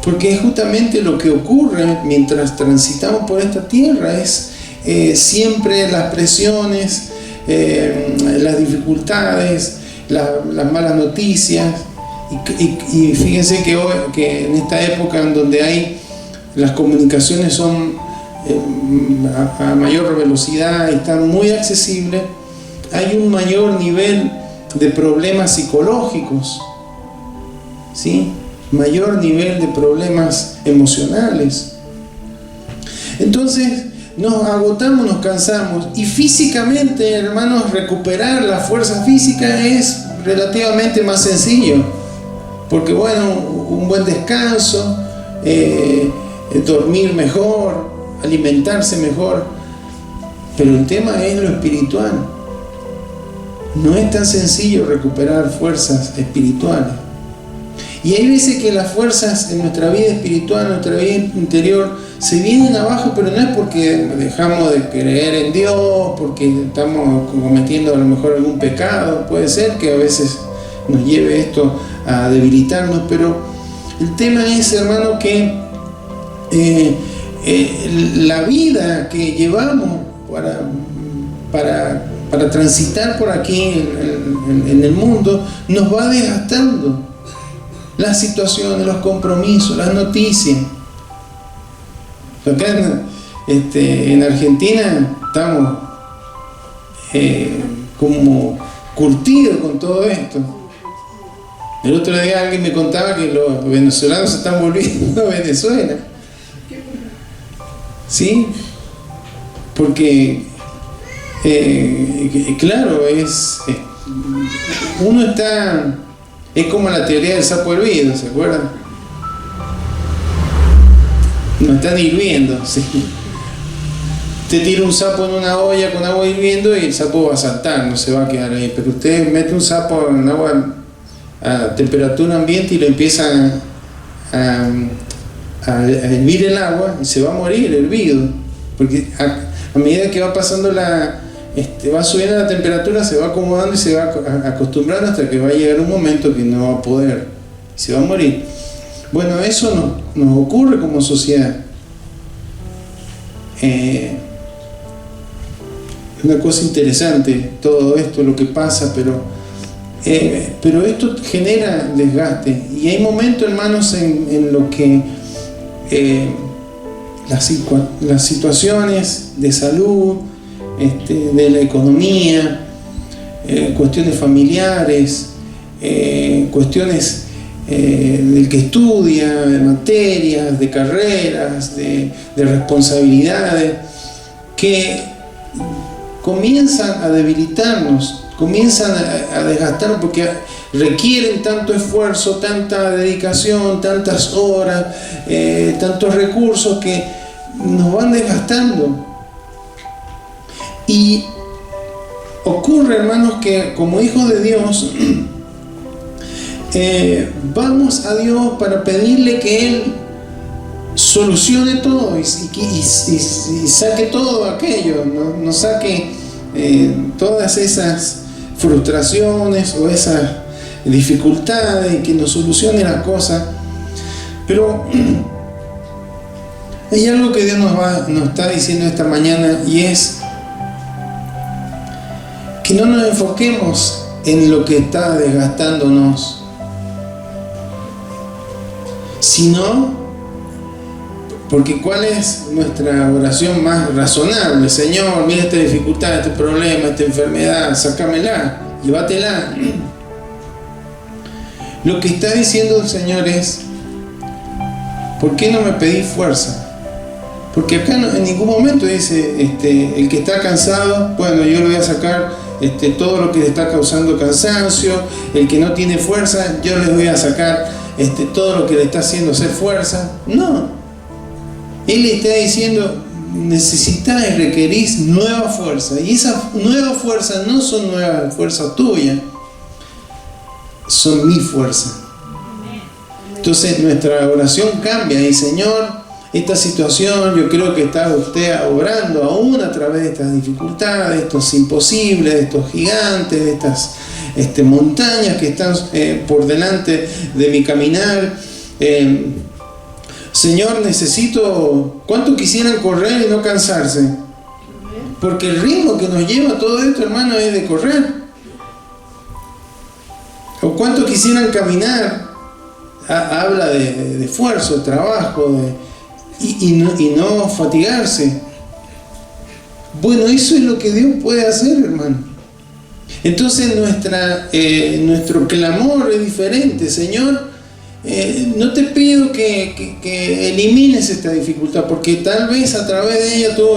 porque es justamente lo que ocurre mientras transitamos por esta tierra. Es siempre las presiones, las dificultades, las malas noticias. Y fíjense que en esta época en donde las comunicaciones son a mayor velocidad y están muy accesibles, hay un mayor nivel de problemas psicológicos, ¿sí? Mayor nivel de problemas emocionales. Entonces nos agotamos, nos cansamos, y físicamente, hermanos, recuperar la fuerza física es relativamente más sencillo, porque bueno, un buen descanso, dormir mejor, alimentarse mejor, pero el tema es lo espiritual. No es tan sencillo recuperar fuerzas espirituales. Y hay veces que las fuerzas en nuestra vida espiritual, en nuestra vida interior, se vienen abajo, pero no es porque dejamos de creer en Dios, porque estamos cometiendo a lo mejor algún pecado. Puede ser que a veces nos lleve esto a debilitarnos, pero el tema es, hermano, que la vida que llevamos para transitar por aquí en el mundo nos va desgastando. Las situaciones, los compromisos, las noticias. Acá en Argentina estamos como curtidos con todo esto. El otro día alguien me contaba que los venezolanos se están volviendo a Venezuela. ¿Sí? Porque, claro, uno está... Es como la teoría del sapo hervido, ¿se acuerdan? No están hirviendo, ¿sí? Te tira un sapo en una olla con agua hirviendo y el sapo va a saltar, no se va a quedar ahí. Pero usted mete un sapo en agua a temperatura ambiente y lo empieza a hervir el agua y se va a morir hervido. Porque a medida que va pasando va subiendo la temperatura, se va acomodando y se va acostumbrando hasta que va a llegar un momento que no va a poder, se va a morir. Bueno, eso nos ocurre como sociedad. Es una cosa interesante todo esto, lo que pasa, pero esto genera desgaste. Y hay momentos, hermanos, en lo que las situaciones de salud, de la economía, cuestiones familiares, cuestiones del que estudia, de materias, de carreras, de responsabilidades, que comienzan a debilitarnos, comienzan a desgastarnos, porque requieren tanto esfuerzo, tanta dedicación, tantas horas, tantos recursos que nos van desgastando. Y ocurre, hermanos, que como hijos de Dios vamos a Dios para pedirle que Él solucione todo y saque todo aquello, no saque todas esas frustraciones o esas dificultades, y que nos solucione las cosas. Pero hay algo que Dios nos está diciendo esta mañana, y es que no nos enfoquemos en lo que está desgastándonos, sino, porque ¿cuál es nuestra oración más razonable? Señor, mira esta dificultad, este problema, esta enfermedad, sácamela, llévatela. Lo que está diciendo el Señor es: ¿por qué no me pedís fuerza? Porque acá en ningún momento dice el que está cansado, bueno, yo le voy a sacar todo lo que le está causando cansancio. El que no tiene fuerza, yo le voy a sacar todo lo que le está haciendo hacer fuerza. No, Él le está diciendo: necesitáis, requerís nueva fuerza, y esas nuevas fuerzas no son nuevas fuerzas tuyas, son mi fuerza. Entonces nuestra oración cambia, y Señor, esta situación yo creo que está usted obrando aún a través de estas dificultades, de estos imposibles, de estos gigantes, de estas montañas que están por delante de mi caminar. Señor, necesito... ¿Cuánto quisieran correr y no cansarse? Porque el ritmo que nos lleva todo esto, hermano, es de correr. ¿O cuánto quisieran caminar? Habla de esfuerzo, de trabajo, y no fatigarse. Bueno, eso es lo que Dios puede hacer, hermano. Entonces nuestro clamor es diferente. Señor, no te pido que elimines esta dificultad, porque tal vez a través de ella tú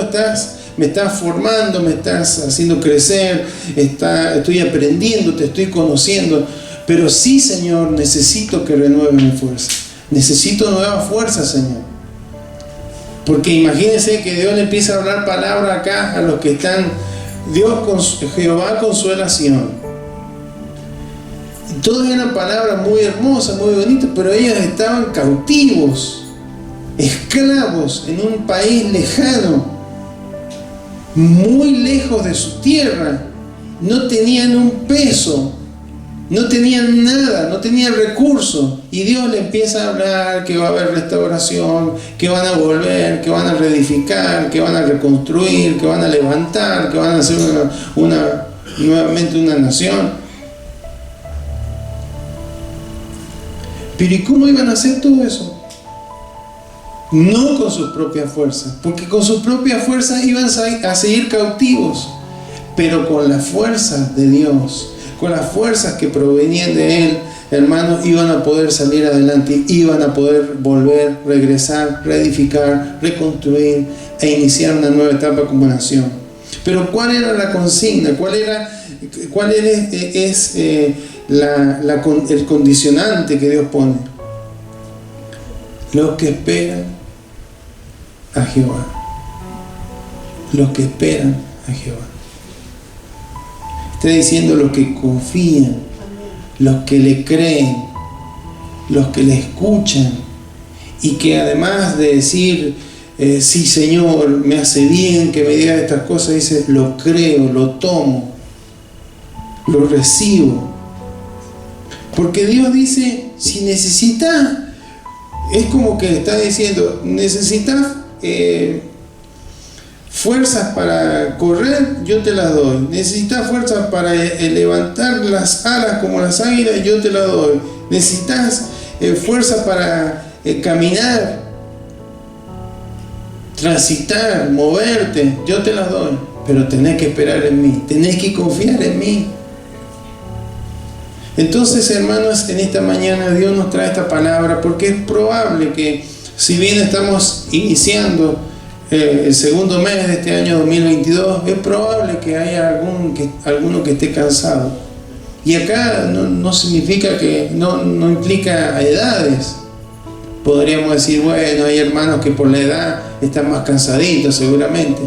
me estás formando, me estás haciendo crecer, estoy aprendiendo, te estoy conociendo. Pero sí, Señor, necesito que renueves mi fuerza. Necesito nueva fuerza, Señor. Porque imagínense que Dios le empieza a hablar palabra acá a los que están. Jehová consolación. Todas eran palabras muy hermosas, muy bonitas, pero ellos estaban cautivos, esclavos en un país lejano, muy lejos de su tierra. No tenían un peso, no tenían nada, no tenían recursos. Y Dios le empieza a hablar que va a haber restauración, que van a volver, que van a reedificar, que van a reconstruir, que van a levantar, que van a hacer nuevamente una nación. Pero ¿y cómo iban a hacer todo eso? No con sus propias fuerzas, porque con sus propias fuerzas iban a seguir cautivos, pero con las fuerzas de Dios, con las fuerzas que provenían de Él, hermanos, iban a poder salir adelante, iban a poder volver, regresar, reedificar, reconstruir e iniciar una nueva etapa como nación. Pero ¿cuál era la consigna? ¿Cuál es el condicionante que Dios pone? Los que esperan a Jehová. Los que esperan a Jehová. Está diciendo los que confían, los que le creen, los que le escuchan, y que además de decir sí, Señor, me hace bien que me diga estas cosas, dice, lo creo, lo tomo, lo recibo. Porque Dios dice, si necesitas, es como que está diciendo, necesitas fuerzas para correr, yo te las doy. Necesitas fuerzas para levantar las alas como las águilas, yo te las doy. Necesitas fuerza para caminar, transitar, moverte, yo te las doy. Pero tenés que esperar en mí, tenés que confiar en mí. Entonces, hermanos, en esta mañana Dios nos trae esta palabra porque es probable que, si bien estamos iniciando el segundo mes de este año 2022, es probable que haya alguno que esté cansado. Y acá no significa que, no implica edades. Podríamos decir, bueno, hay hermanos que por la edad están más cansaditos seguramente.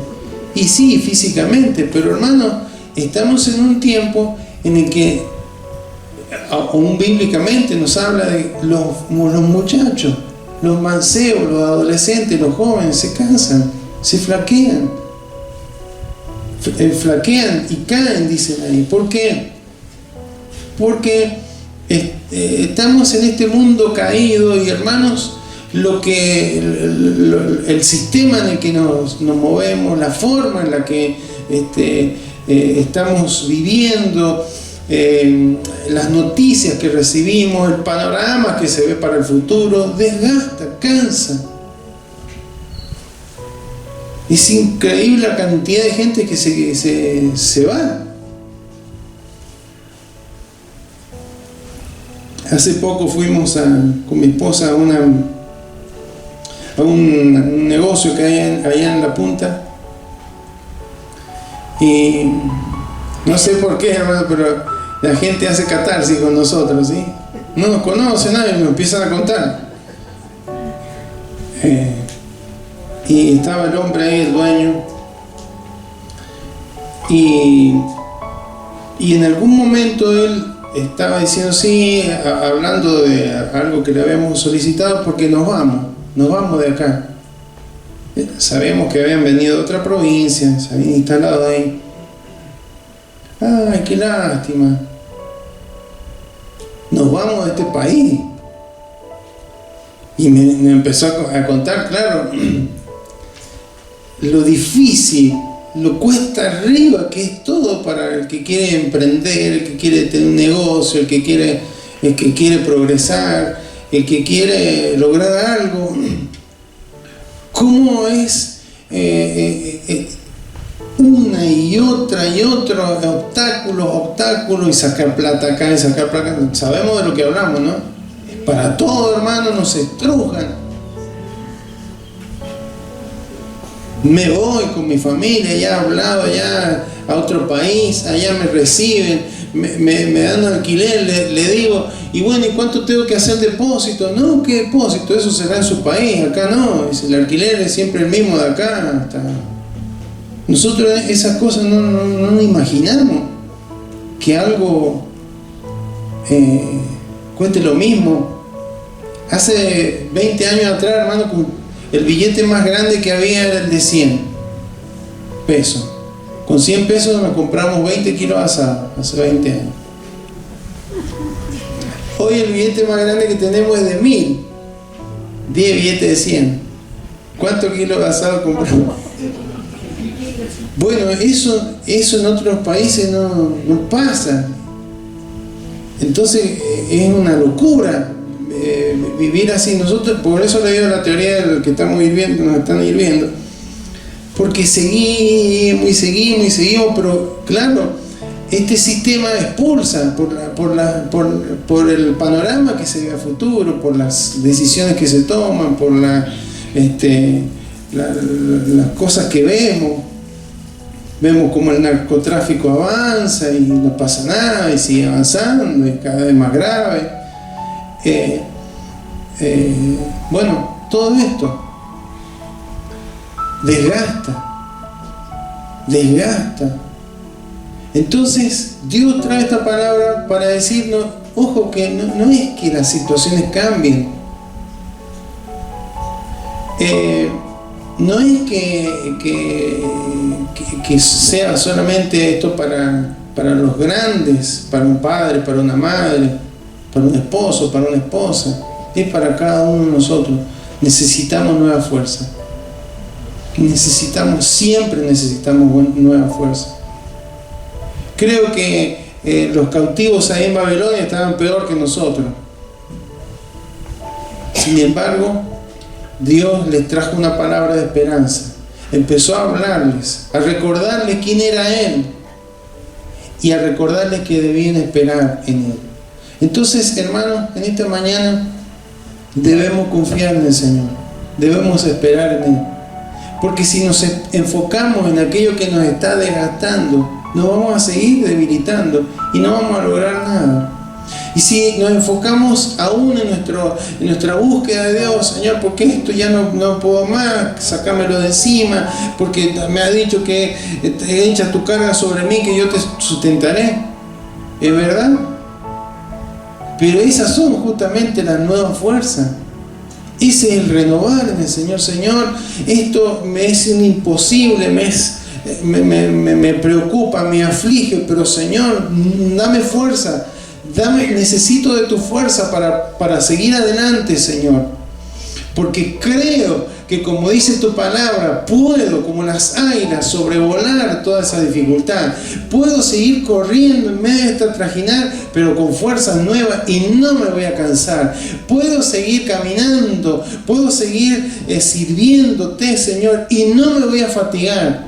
Y sí, físicamente, pero hermanos, estamos en un tiempo en el que, aún bíblicamente, nos habla de los muchachos, los mancebos, los adolescentes, los jóvenes se cansan, se flaquean y caen, dicen ahí. ¿Por qué? Porque estamos en este mundo caído y, hermanos, el sistema en el que nos movemos, la forma en la que estamos viviendo, las noticias que recibimos, el panorama que se ve para el futuro, desgasta, cansa. Es increíble la cantidad de gente que se va. Hace poco fuimos con mi esposa a un negocio que hay allá en la punta, y no sé por qué, hermano, pero la gente hace catarsis con nosotros, ¿sí? No nos conoce nadie, nos empiezan a contar. Y estaba el hombre ahí, el dueño, y en algún momento él estaba diciendo, sí, hablando de algo que le habíamos solicitado, porque nos vamos de acá. Sabíamos que habían venido de otra provincia, se habían instalado ahí. Ay, qué lástima. Nos vamos de este país. Y me empezó a contar, claro, lo difícil, lo cuesta arriba que es todo para el que quiere emprender, el que quiere tener un negocio, el que quiere progresar, el que quiere lograr algo. ¿Cómo es una y otro obstáculo, y sacar plata acá y sacar plata acá. Sabemos de lo que hablamos, ¿no? Para todo, hermano, nos estrujan. Me voy con mi familia, ya he hablado, allá a otro país, allá me reciben, me dan alquiler, le digo, y bueno, ¿y cuánto tengo que hacer depósito? No, ¿qué depósito? Eso será en su país, acá no. El alquiler es siempre el mismo de acá. Nosotros esas cosas no imaginamos que algo cueste lo mismo. Hace 20 años atrás, hermano, el billete más grande que había era el de 100 pesos. Con 100 pesos nos compramos 20 kilos de asado, hace 20 años. Hoy el billete más grande que tenemos es de 1000. 10 billetes de 100. ¿Cuántos kilos de asado compramos? Bueno, eso en otros países no pasa. Entonces es una locura vivir así. Nosotros, por eso le digo la teoría del que estamos hirviendo, nos están hirviendo, porque seguimos, pero claro, este sistema expulsa por el panorama que se ve a futuro, por las decisiones que se toman, por las cosas que vemos como el narcotráfico avanza y no pasa nada y sigue avanzando y cada vez más grave. Bueno, todo esto desgasta. Entonces Dios trae esta palabra para decirnos, ojo, que no es que las situaciones cambien, no es que sea solamente esto para los grandes, para un padre, para una madre, para un esposo, para una esposa. Es para cada uno de nosotros. Necesitamos nueva fuerza. Siempre necesitamos nueva fuerza. Creo que los cautivos ahí en Babilonia estaban peor que nosotros. Sin embargo, Dios les trajo una palabra de esperanza. Empezó a hablarles, a recordarles quién era Él y a recordarles que debían esperar en Él. Entonces, hermanos, en esta mañana debemos confiar en el Señor, debemos esperar en Él, porque si nos enfocamos en aquello que nos está desgastando, nos vamos a seguir debilitando y no vamos a lograr nada. Y si nos enfocamos aún en nuestra búsqueda de Dios, Señor, porque esto ya no puedo más, sacámelo de encima, porque me has dicho que echa tu carga sobre mí, que yo te sustentaré, ¿es verdad? Pero esas son justamente las nuevas fuerzas. Ese es el renovar en el Señor. Señor, esto me es imposible, me preocupa, me aflige, pero Señor, dame fuerza, necesito de tu fuerza para seguir adelante, Señor. Porque creo que, como dice tu palabra, puedo, como las águilas, sobrevolar toda esa dificultad. Puedo seguir corriendo en medio de esta trajinar, pero con fuerzas nuevas, y no me voy a cansar. Puedo seguir caminando, puedo seguir sirviéndote, Señor, y no me voy a fatigar,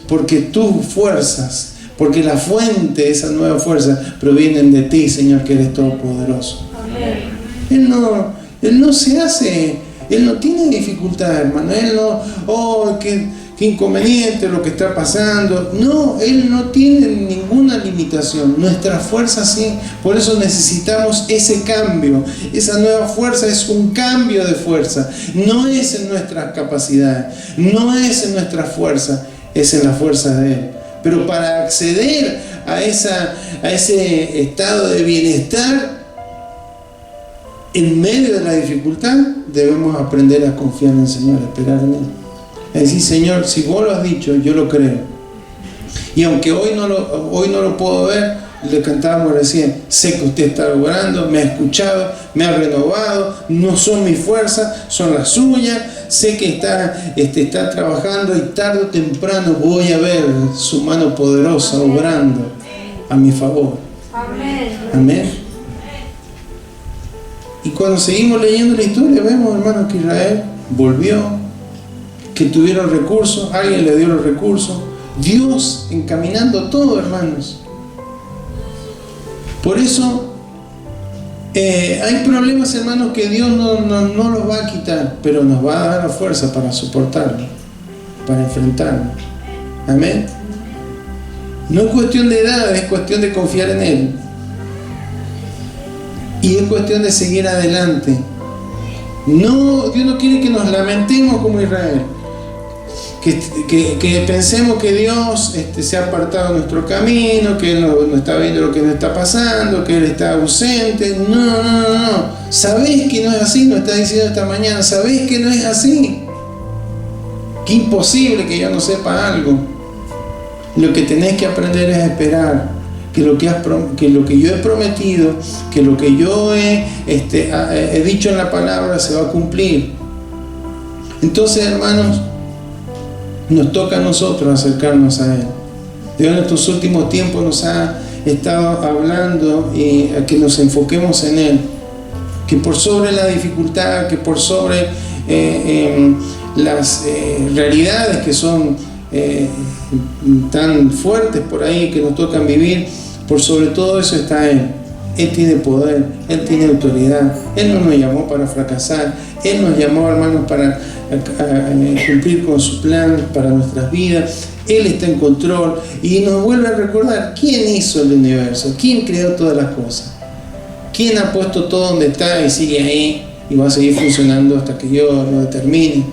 porque tus fuerzas, porque la fuente de esa nueva fuerza provienen de ti, Señor, que eres todopoderoso. Amén. Él no se hace... Él no tiene dificultad, hermano. Él no, qué inconveniente lo que está pasando. No, Él no tiene ninguna limitación. Nuestra fuerza sí. Por eso necesitamos ese cambio. Esa nueva fuerza es un cambio de fuerza. No es en nuestras capacidades, no es en nuestra fuerza, es en la fuerza de Él. Pero para acceder a ese estado de bienestar, en medio de la dificultad, debemos aprender a confiar en el Señor, a esperar en Él. Es decir, Señor, si vos lo has dicho, yo lo creo. Y aunque hoy no lo puedo ver, le cantábamos recién, sé que usted está logrando, me ha escuchado, me ha renovado, no son mis fuerzas, son las suyas. Sé que está trabajando y tarde o temprano voy a ver su mano poderosa obrando a mi favor. Amén. Amén. Y cuando seguimos leyendo la historia, vemos, hermanos, que Israel volvió, que tuvieron recursos, alguien le dio los recursos, Dios encaminando todo, hermanos. Por eso hay problemas, hermanos, que Dios no los va a quitar, pero nos va a dar la fuerza para soportarlo, para enfrentarlo. Amén. No es cuestión de edad, es cuestión de confiar en Él. Y es cuestión de seguir adelante. No, Dios no quiere que nos lamentemos como Israel. Que pensemos que Dios se ha apartado de nuestro camino, que Él no está viendo lo que nos está pasando, que Él está ausente. No. ¿Sabés que no es así? Nos está diciendo esta mañana. ¿Sabés que no es así? Que imposible que yo no sepa algo. Lo que tenés que aprender es esperar. Que lo que yo he prometido, que lo que yo he dicho en la palabra se va a cumplir. Entonces, hermanos, nos toca a nosotros acercarnos a Él. Dios en estos últimos tiempos nos ha estado hablando y a que nos enfoquemos en Él. Que por sobre la dificultad, que por sobre las realidades que son tan fuertes por ahí que nos tocan vivir, por sobre todo eso está Él. Él tiene poder, Él tiene autoridad. Él no nos llamó para fracasar. Él nos llamó, hermanos, para cumplir con su plan para nuestras vidas. Él está en control y nos vuelve a recordar quién hizo el universo, quién creó todas las cosas, quién ha puesto todo donde está y sigue ahí y va a seguir funcionando hasta que yo lo determine.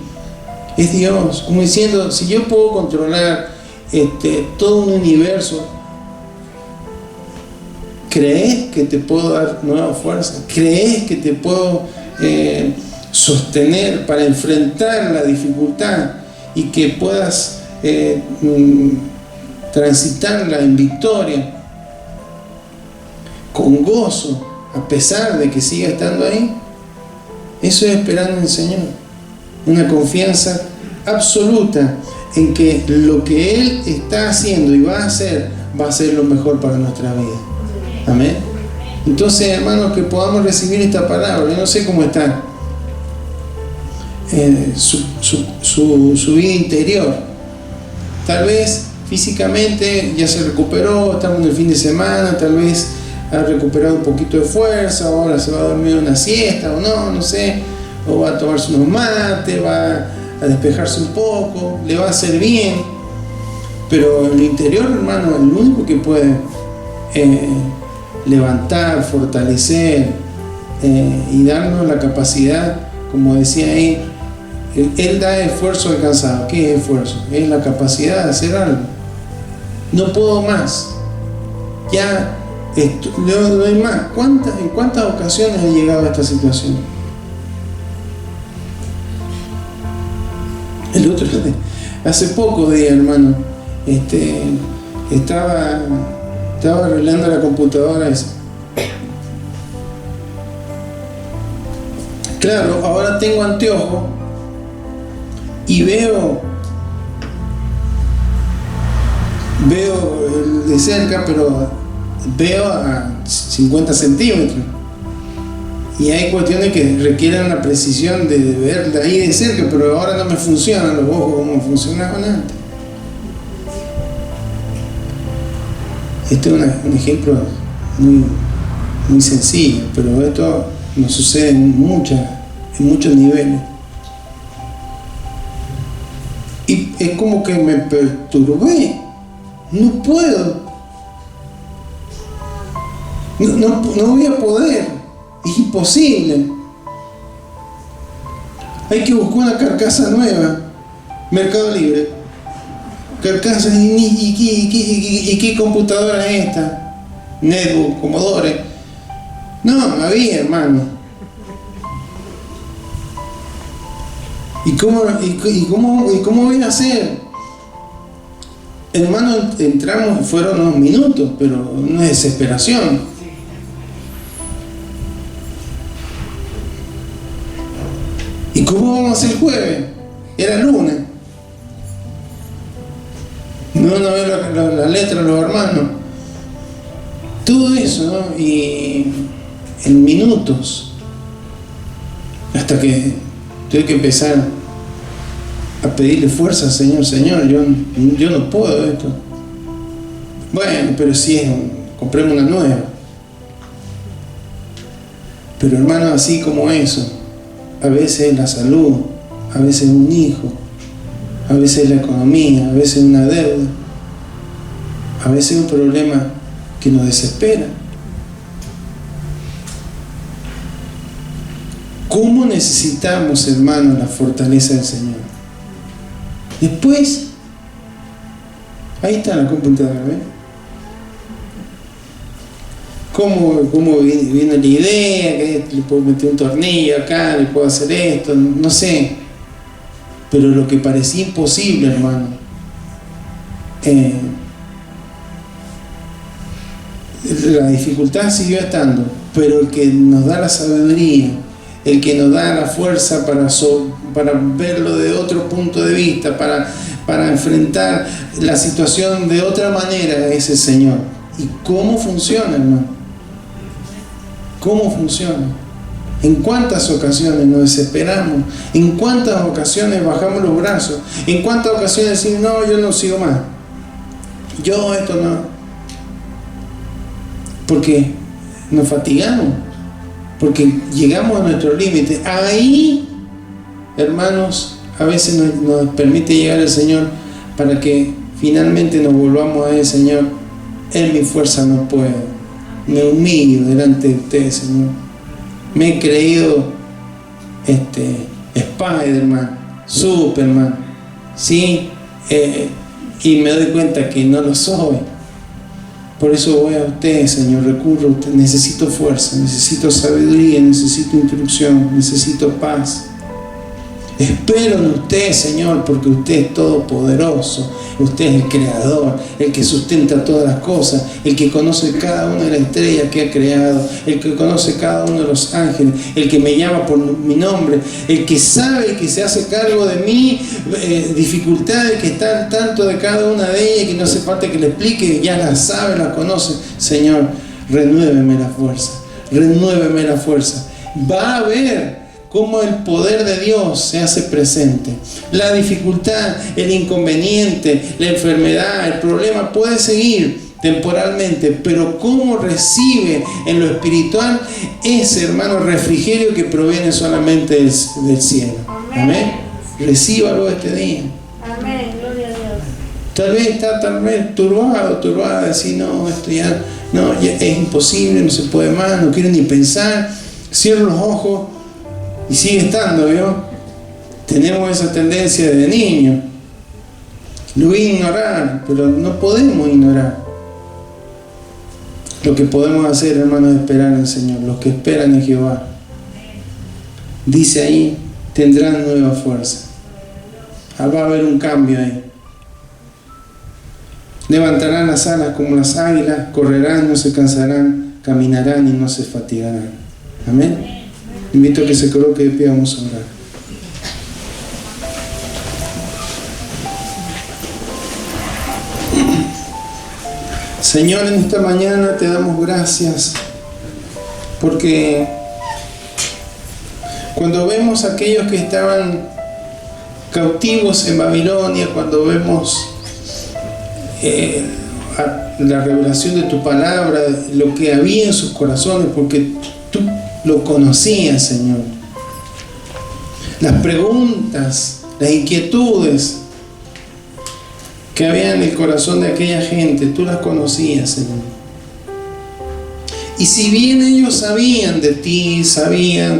Es Dios, como diciendo, si yo puedo controlar todo un universo, ¿crees que te puedo dar nueva fuerza? ¿Crees que te puedo sostener para enfrentar la dificultad y que puedas transitarla en victoria, con gozo, a pesar de que siga estando ahí? Eso es esperando en el Señor. Una confianza absoluta en que lo que Él está haciendo y va a ser lo mejor para nuestra vida. Amén. Entonces, hermanos, que podamos recibir esta palabra. Yo no sé cómo está su vida interior. Tal vez físicamente ya se recuperó, estamos en el fin de semana, tal vez ha recuperado un poquito de fuerza, ahora se va a dormir una siesta o no sé, o va a tomarse unos mates, va a despejarse un poco, le va a hacer bien. Pero en el interior, hermano, el único que puede levantar, fortalecer y darnos la capacidad, como decía ahí, Él da esfuerzo alcanzado. ¿Qué es esfuerzo? Es la capacidad de hacer algo. No puedo más, ya no hay más. ¿En cuántas ocasiones he llegado a esta situación? El otro día, hace pocos días, hermano, estaba arreglando la computadora esa. Claro, ahora tengo anteojos y veo de cerca, pero veo a 50 centímetros. Y hay cuestiones que requieren una precisión de ver de ahí de cerca, pero ahora no me funcionan los ojos como funcionaban antes. Este es un ejemplo muy sencillo, pero esto nos sucede en muchos niveles. Y es como que me perturbé. No puedo. No voy a poder. Es imposible. Hay que buscar una carcasa nueva. Mercado Libre. Carcasa. ¿Y qué computadora es esta? Netbook, Commodore. No había, hermano. ¿Y cómo voy a hacer? Hermano, entramos, fueron unos minutos, pero una desesperación. ¿Y cómo vamos a hacer el jueves? Era lunes. No veo la letra de los hermanos. Todo eso, ¿no? Y en minutos. Hasta que tuve que empezar a pedirle fuerza al Señor. Señor, yo no puedo esto. Bueno, pero si compremos una nueva. Pero hermano, así como eso, a veces es la salud, a veces es un hijo, a veces es la economía, a veces es una deuda, a veces es un problema que nos desespera. ¿Cómo necesitamos, hermano, la fortaleza del Señor? Después, ahí está la computadora, ¿ves? ¿Cómo viene la idea? Que le puedo meter un tornillo acá, le puedo hacer esto, no sé. Pero lo que parecía imposible, hermano, la dificultad siguió estando, pero el que nos da la sabiduría, el que nos da la fuerza para verlo de otro punto de vista, para enfrentar la situación de otra manera, es el Señor. ¿Y cómo funciona, hermano? ¿Cómo funciona? ¿En cuántas ocasiones nos desesperamos? ¿En cuántas ocasiones bajamos los brazos? ¿En cuántas ocasiones decimos, no, yo no sigo más? Yo esto no. Porque nos fatigamos. Porque llegamos a nuestro límite. Ahí, hermanos, a veces nos permite llegar el Señor para que finalmente nos volvamos a él. Señor, en mi fuerza no puedo. Me humillo delante de usted, Señor. Me he creído Spider-Man, Superman, ¿sí? Y me doy cuenta que no lo soy. Por eso voy a usted, Señor, recurro a usted. Necesito fuerza, necesito sabiduría, necesito instrucción, necesito paz. Espero en usted, Señor, porque usted es todopoderoso. Usted es el creador, el que sustenta todas las cosas, el que conoce cada una de las estrellas que ha creado, el que conoce cada uno de los ángeles, el que me llama por mi nombre, el que sabe que se hace cargo de mí, dificultades que están al tanto de cada una de ellas, que no hace falta que le explique, ya las sabe, las conoce. Señor, renuéveme la fuerza, renuéveme la fuerza. Va a ver cómo el poder de Dios se hace presente. La dificultad, el inconveniente, la enfermedad, el problema puede seguir temporalmente, pero cómo recibe en lo espiritual ese, hermano, refrigerio que proviene solamente del cielo. Amén. Recíbalo este día. Amén, gloria a Dios. Tal vez está turbada, decir, no, esto ya es imposible, no se puede más, no quiero ni pensar. Cierro los ojos y sigue estando, ¿vio? Tenemos esa tendencia de niño. Lo voy a ignorar, pero no podemos ignorar. Lo que podemos hacer, hermanos, es esperar en el Señor. Los que esperan en Jehová, dice ahí, tendrán nueva fuerza. Va a haber un cambio ahí. Levantarán las alas como las águilas, correrán, no se cansarán, caminarán y no se fatigarán. Amén. Invito a que se coloque de pie, vamos a orar. Señor, en esta mañana te damos gracias porque cuando vemos a aquellos que estaban cautivos en Babilonia, cuando vemos la revelación de tu palabra, lo que había en sus corazones, porque tú lo conocías, Señor. Las preguntas, las inquietudes que había en el corazón de aquella gente, tú las conocías, Señor. Y si bien ellos sabían de ti,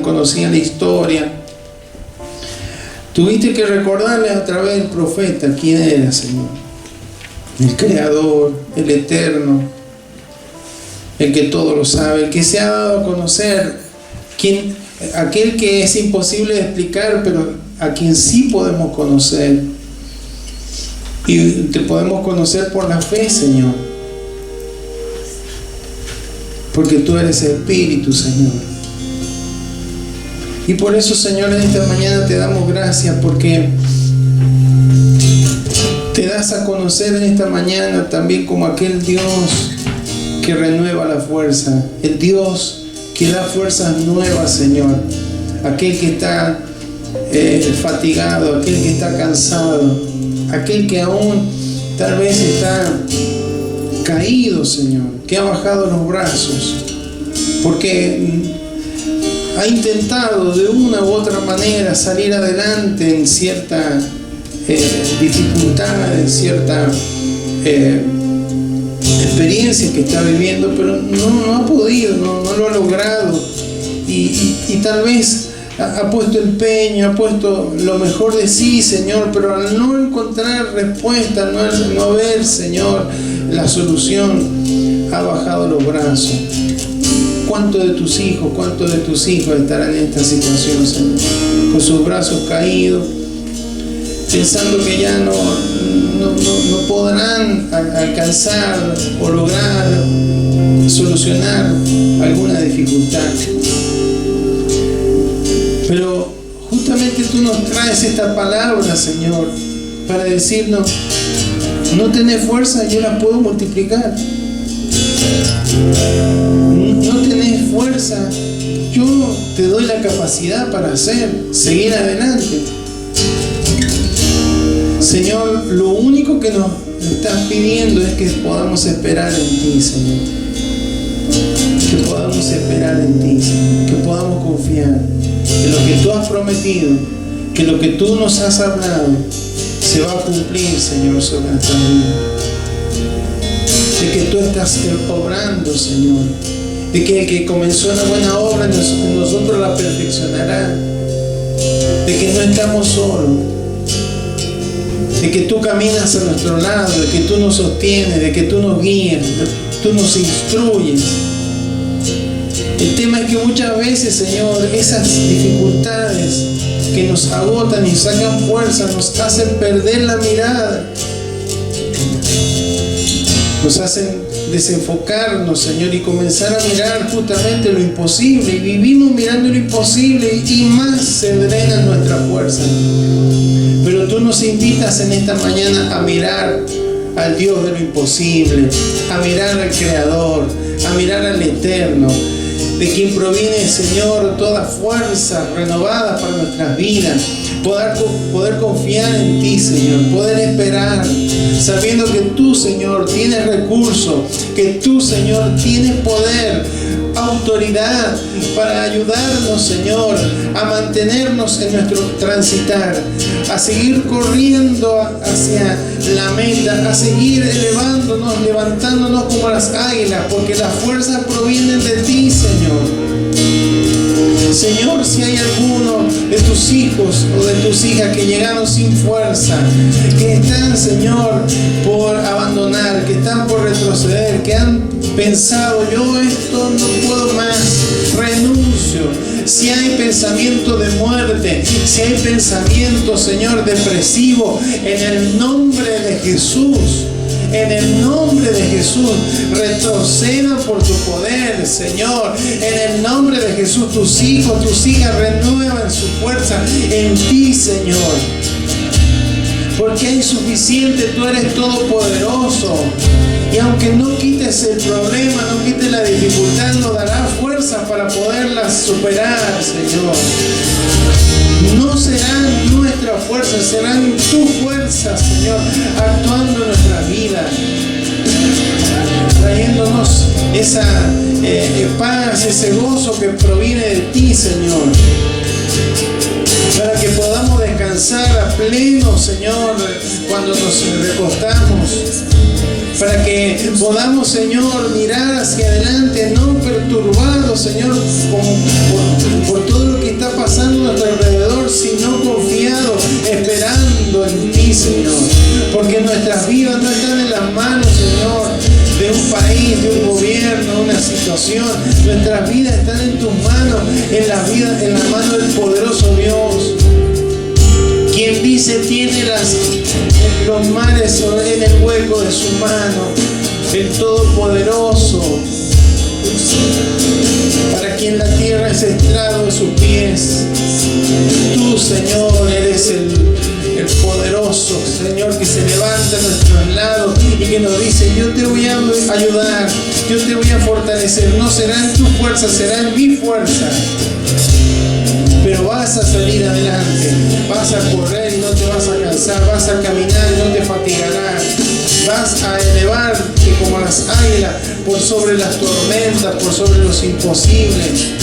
conocían la historia, tuviste que recordarles a través del profeta quién era, Señor. El Creador, el Eterno, el que todo lo sabe, el que se ha dado a conocer, aquel que es imposible de explicar, pero a quien sí podemos conocer. Y te podemos conocer por la fe, Señor. Porque tú eres Espíritu, Señor. Y por eso, Señor, en esta mañana te damos gracias porque te das a conocer en esta mañana también como aquel Dios que renueva la fuerza, el Dios que da fuerzas nuevas, Señor, aquel que está fatigado, aquel que está cansado, aquel que aún tal vez está caído, Señor, que ha bajado los brazos, porque ha intentado de una u otra manera salir adelante en cierta dificultad, en cierta experiencia que está viviendo, pero no ha podido, no lo ha logrado, y tal vez ha puesto empeño, ha puesto lo mejor de sí, Señor, pero al no encontrar respuesta, no ver, Señor, la solución, ha bajado los brazos. ¿Cuántos de tus hijos estarán en esta situación, Señor? Con sus brazos caídos, pensando que ya no podrán alcanzar o lograr solucionar alguna dificultad. Pero justamente tú nos traes esta palabra, Señor, para decirnos: no tenés fuerza, yo la puedo multiplicar. No tenés fuerza, yo te doy la capacidad para seguir adelante. Señor, lo único que nos estás pidiendo es que podamos esperar en ti, Señor. Que podamos esperar en ti, Señor. Que podamos confiar que lo que tú has prometido, que lo que tú nos has hablado, se va a cumplir, Señor, sobre nuestra vida. De que tú estás obrando, Señor. De que el que comenzó una buena obra en nosotros la perfeccionará. De que no estamos solos. De que tú caminas a nuestro lado, de que tú nos sostienes, de que tú nos guías, de que tú nos instruyes. El tema es que muchas veces, Señor, esas dificultades que nos agotan y sacan fuerza nos hacen perder la mirada, nos hacen desenfocarnos, Señor, y comenzar a mirar justamente lo imposible, y vivimos mirando lo imposible y más se drena nuestra fuerza. Pero tú nos invitas en esta mañana a mirar al Dios de lo imposible, a mirar al Creador, a mirar al Eterno, de quien proviene, Señor, toda fuerza renovada para nuestras vidas. Poder confiar en ti, Señor, poder esperar, sabiendo que tú, Señor, tienes recursos, que tú, Señor, tienes poder, autoridad para ayudarnos, Señor, a mantenernos en nuestro transitar, a seguir corriendo hacia la meta, a seguir elevándonos, levantándonos como las águilas, porque las fuerzas provienen de ti, Señor. Señor, si hay alguno de tus hijos o de tus hijas que llegaron sin fuerza, que están, Señor, por abandonar, que están por retroceder, que han pensado: yo esto no puedo más, renuncio. Si hay pensamiento de muerte, si hay pensamiento, Señor, depresivo, en el nombre de Jesús, en el nombre de Jesús, retrocedan por tu poder, Señor. En el nombre de Jesús, tus hijos, tus hijas renuevan su fuerza en ti, Señor. Porque hay suficiente, tú eres todopoderoso. Y aunque no quites el problema, no quites la dificultad, nos dará fuerza para poderla superar, Señor. No serán nuestras fuerzas, serán tus fuerzas, Señor, actuando en nuestra vida, trayéndonos esa paz, ese gozo que proviene de ti, Señor, para que podamos descansar a pleno, Señor, cuando nos recostamos, para que podamos, Señor, mirar hacia adelante, no perturbados, Señor, por todo lo que está pasando a nuestro alrededor, sino confiados, esperando en ti, Señor, porque nuestras vidas no están en las manos, Señor, de un país, de un gobierno, una situación. Nuestras vidas están en tus manos, en la mano del poderoso Dios, quien dice tiene los mares en el hueco de su mano, el Todopoderoso, para quien la tierra es estrado de sus pies. Tú, Señor, eres el poderoso, Señor, que se levanta a nuestros lados y que nos dice: yo te voy a ayudar, yo te voy a fortalecer. No serán tus fuerzas, serán mi fuerza. Pero vas a salir adelante, Vas a correr y no te vas a cansar, vas a caminar y no te fatigarás. Vas a elevarte como las águilas por sobre las tormentas, por sobre los imposibles.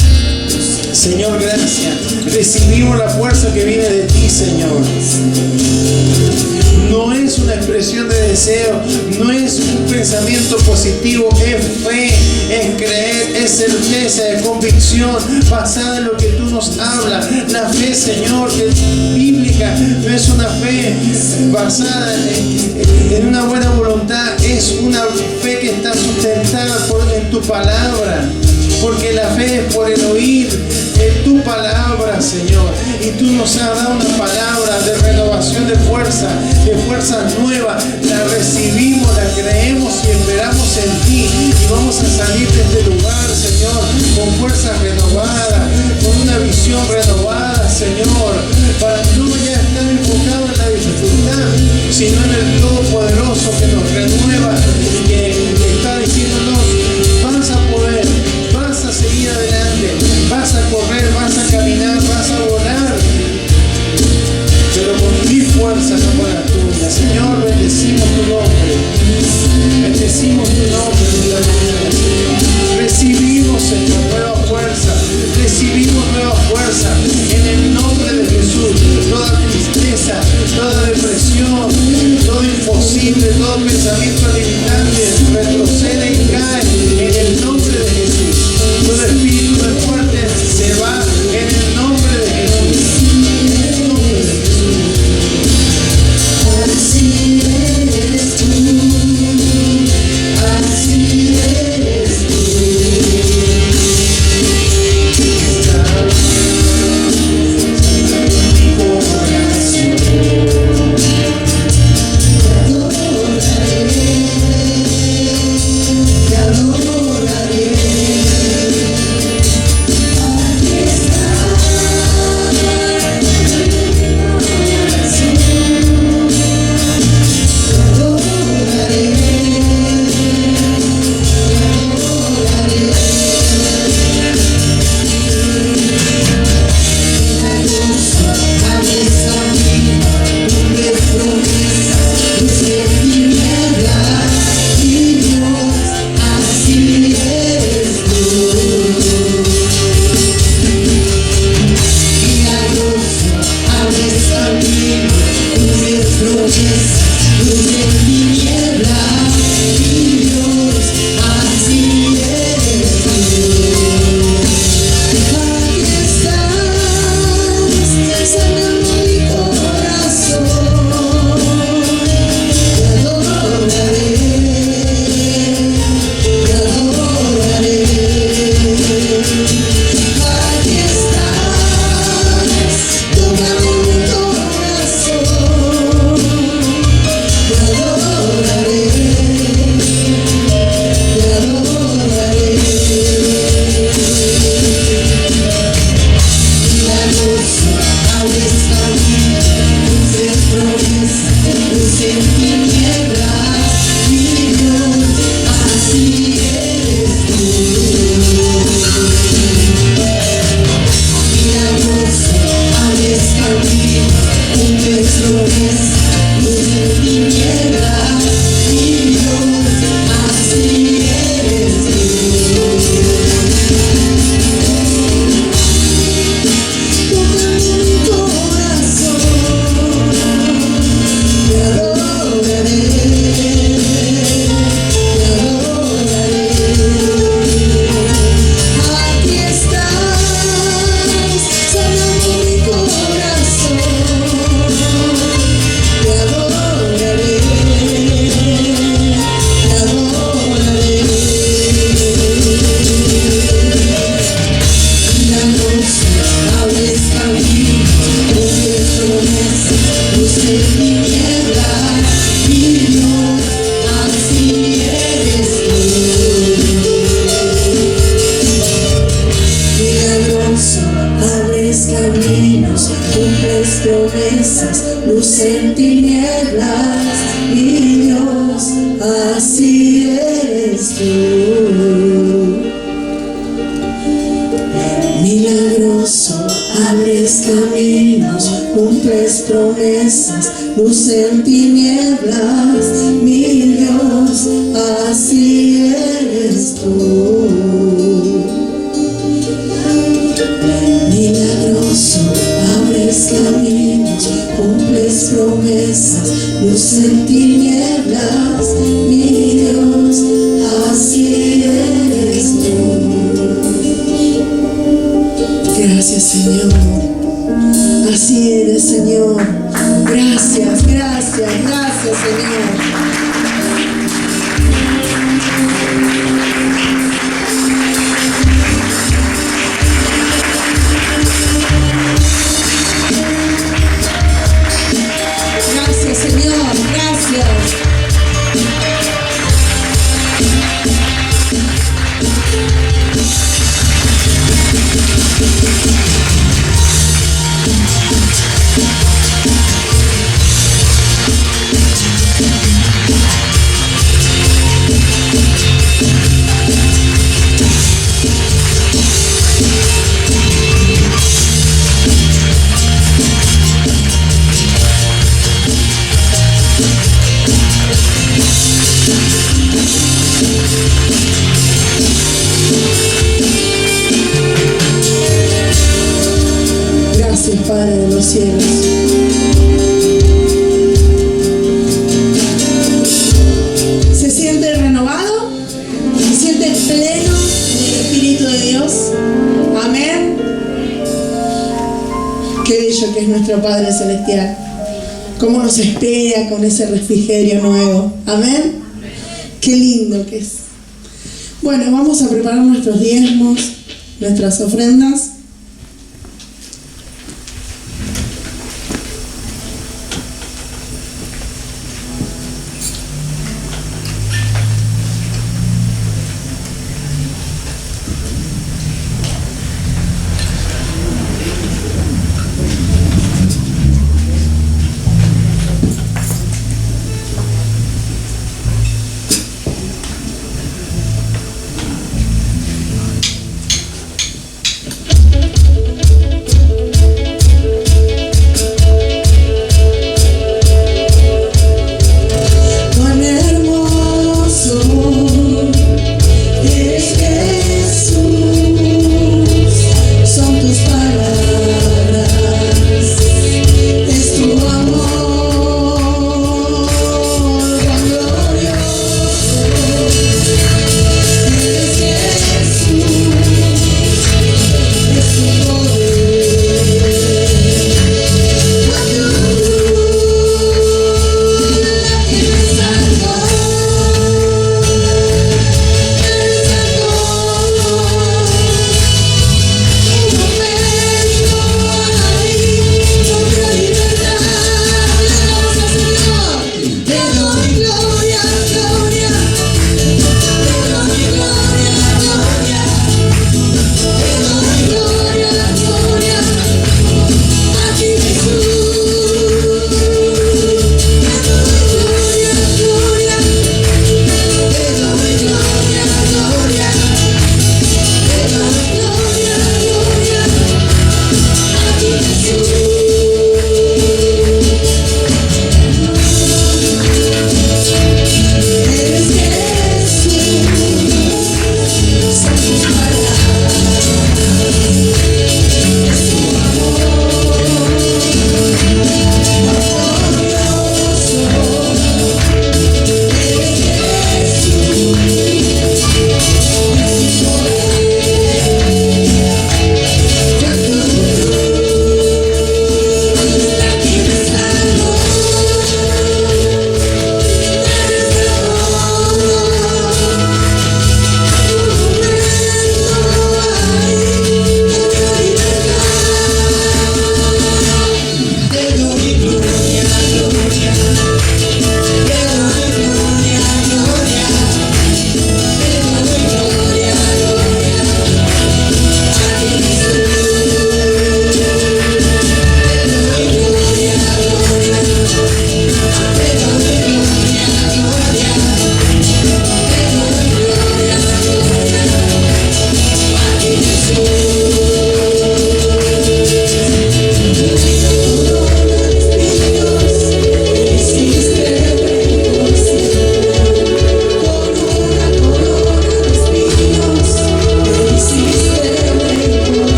Señor, gracias. Recibimos la fuerza que viene de ti, Señor. No es una expresión de deseo, no es un pensamiento positivo, es fe, es creer, es certeza, es convicción basada en lo que tú nos hablas. La fe, Señor, que es bíblica, no es una fe basada en una buena voluntad, es una fe que está sustentada en tu palabra. Porque la fe es por el oír en tu palabra, Señor. Y tú nos has dado una palabra de renovación de fuerzas nuevas. La recibimos, la creemos y esperamos en ti. Y vamos a salir de este lugar, Señor, con fuerzas renovadas, con una visión renovada, Señor. Para no ya estar enfocado en la dificultad, sino en el Todopoderoso que nos renueva y que está diciéndonos: vas a poder. Vas a seguir adelante, vas a correr, vas a caminar, vas a volar, pero con mi fuerza, no con la tuya. Señor, bendecimos tu nombre, bendecimos tu nombre en la mañana. Recibimos, Señor, nueva fuerza, recibimos nueva fuerza en el nombre de Jesús. Toda tristeza, toda depresión, todo imposible, todo pensamiento limitante retrocede y cae en el nombre de Jesús. Todo espíritu de muerte se va en el nombre de Jesús. En el nombre de Jesús. Así eres tú, así eres tú. luz en tinieblas, mi Dios, así eres tú. Milagroso, abres caminos, cumples promesas, luz en tinieblas, mi Dios, así eres tú. Milagroso, abres caminos, cumples promesas, luz en tinieblas, mi Dios, así eres tú. Gracias, Señor. Así eres, Señor. Gracias, gracias, gracias, Señor. Gracias, Señor. Gracias. Gracias, Padre de los cielos. ¿Se siente renovado? ¿Se siente pleno en el Espíritu de Dios? Amén. Qué bello que es nuestro Padre Celestial. Cómo nos espera con ese refrigerio nuevo. Amén. Qué lindo que es. Bueno, vamos a preparar nuestros diezmos, nuestras ofrendas.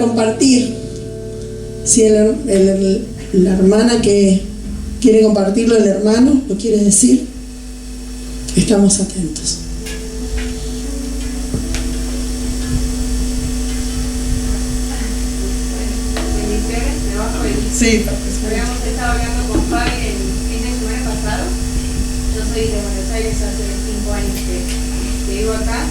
compartir. Si la hermana que quiere compartirlo, el hermano lo quiere decir, estamos atentos. Bendiciones, me bajo el... Sí. Habíamos estado hablando con Fabi el fin de semana pasado. Yo soy de Buenos Aires, hace 5 años que vivo acá.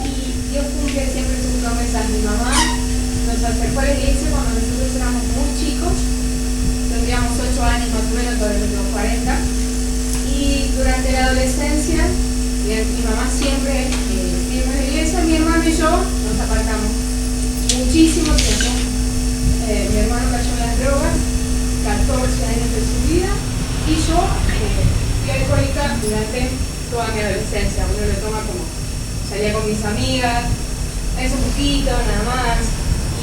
Y Dios cumple siempre sus promesas. Mi mamá nos acercó a la iglesia cuando nosotros éramos muy chicos. Tendríamos 8 años más o menos, todavía no tengo 40. Y durante la adolescencia, mi mamá siempre firme en la iglesia. Mi hermano y yo nos apartamos muchísimo tiempo. Mi hermano cayó en las drogas, 14 años de su vida, y yo fui alcohólica durante toda mi adolescencia. Uno lo toma como salía con mis amigas, eso poquito, nada más,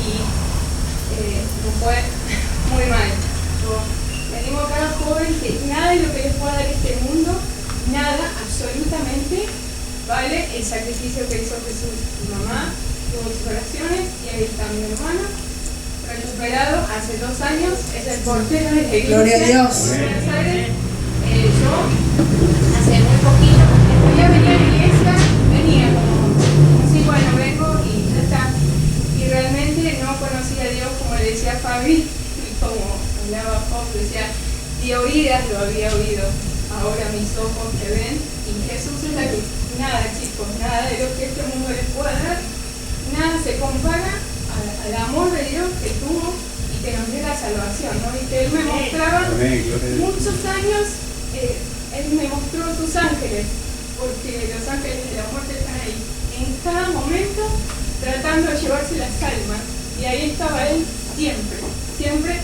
y me fue muy mal. Yo venimos acá joven que nada de lo que les pueda dar este mundo, nada, absolutamente, vale el sacrificio que hizo Jesús. Mi mamá tuvo sus oraciones y ahí está mi hermano, recuperado hace 2 años, es el portero de la iglesia. Gloria a Dios. En Buenos Aires. Yo hace muy poquito, porque ya venía a la iglesia, venía como sí, bueno, vengo y ya está. Y realmente no conocía a Dios, como le decía Fabi, y como hablaba Pop, decía, de oídas lo había oído, ahora mis ojos te ven, y Jesús es la luz. Nada, chicos, nada de lo que este mundo les pueda dar, nada se compara al amor de Dios que tuvo y que nos dio la salvación, ¿no? Y que Él me mostraba muchos años, Él me mostró sus ángeles, porque los ángeles de la muerte están ahí, en cada momento tratando de llevarse las almas, y ahí estaba Él siempre, siempre.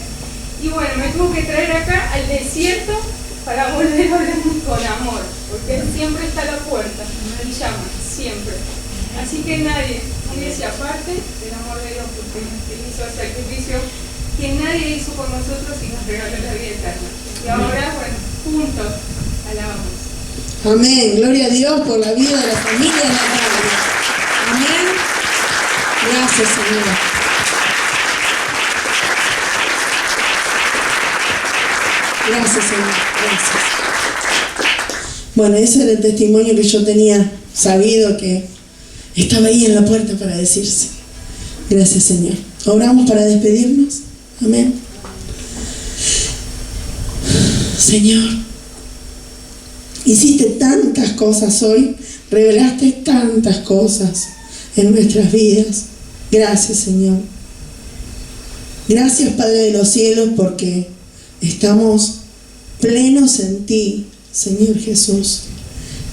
Y bueno, me tuvo que traer acá al desierto para volver a hablar con amor, porque Él siempre está a la puerta y llama, siempre. Así que nadie se aparte del amor de Dios, porque Él hizo el sacrificio que nadie hizo por nosotros y nos regaló la vida eterna. Y ahora, bueno, juntos alabamos. Amén. Gloria a Dios por la vida de la familia de Natalia. Amén. Gracias, Señor. Gracias, Señor. Gracias. Bueno, ese era el testimonio que yo tenía sabido que estaba ahí en la puerta para decirse. Gracias, Señor. Oramos para despedirnos. Amén. Señor, hiciste tantas cosas hoy, revelaste tantas cosas en nuestras vidas. Gracias, Señor. Gracias, Padre de los cielos, porque estamos plenos en ti, Señor Jesús.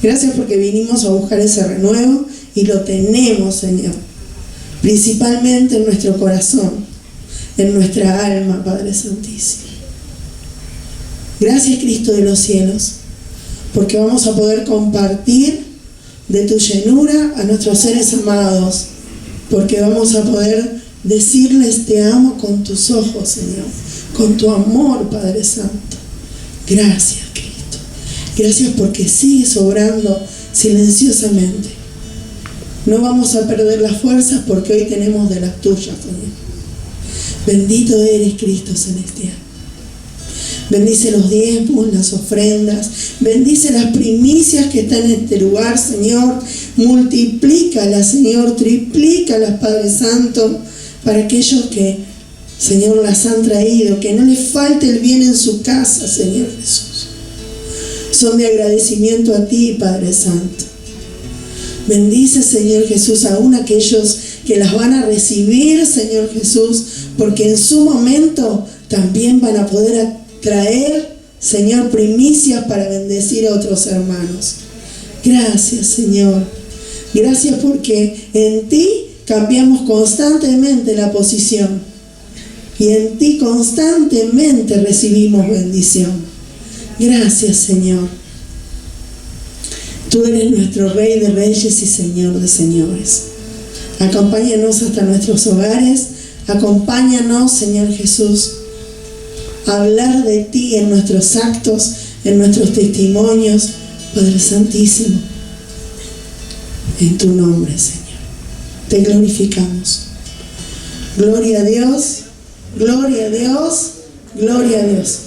Gracias porque vinimos a buscar ese renuevo y lo tenemos, Señor. Principalmente en nuestro corazón, en nuestra alma, Padre Santísimo. Gracias, Cristo de los cielos, porque vamos a poder compartir de tu llenura a nuestros seres amados, porque vamos a poder decirles te amo con tus ojos, Señor, con tu amor, Padre Santo. Gracias, Cristo. Gracias porque sigues obrando silenciosamente. No vamos a perder las fuerzas porque hoy tenemos de las tuyas, Señor. Bendito eres, Cristo celestial. Bendice los diezmos, las ofrendas, bendice las primicias que están en este lugar, Señor. Multiplícalas, Señor, triplícalas, Padre Santo, para aquellos que, Señor, las han traído, que no les falte el bien en su casa, Señor Jesús. Son de agradecimiento a ti, Padre Santo. Bendice, Señor Jesús, aún aquellos que las van a recibir, Señor Jesús, porque en su momento también van a poder traer, Señor, primicias para bendecir a otros hermanos. Gracias, Señor. Gracias porque en ti cambiamos constantemente la posición y en ti constantemente recibimos bendición. Gracias, Señor. Tú eres nuestro Rey de Reyes y Señor de Señores. Acompáñanos hasta nuestros hogares. Acompáñanos, Señor Jesús, a hablar de ti en nuestros actos, en nuestros testimonios, Padre Santísimo. En tu nombre, Señor, te glorificamos. Gloria a Dios, gloria a Dios, gloria a Dios.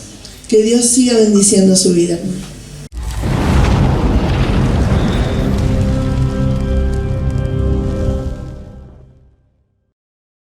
Que Dios siga bendiciendo su vida, hermano.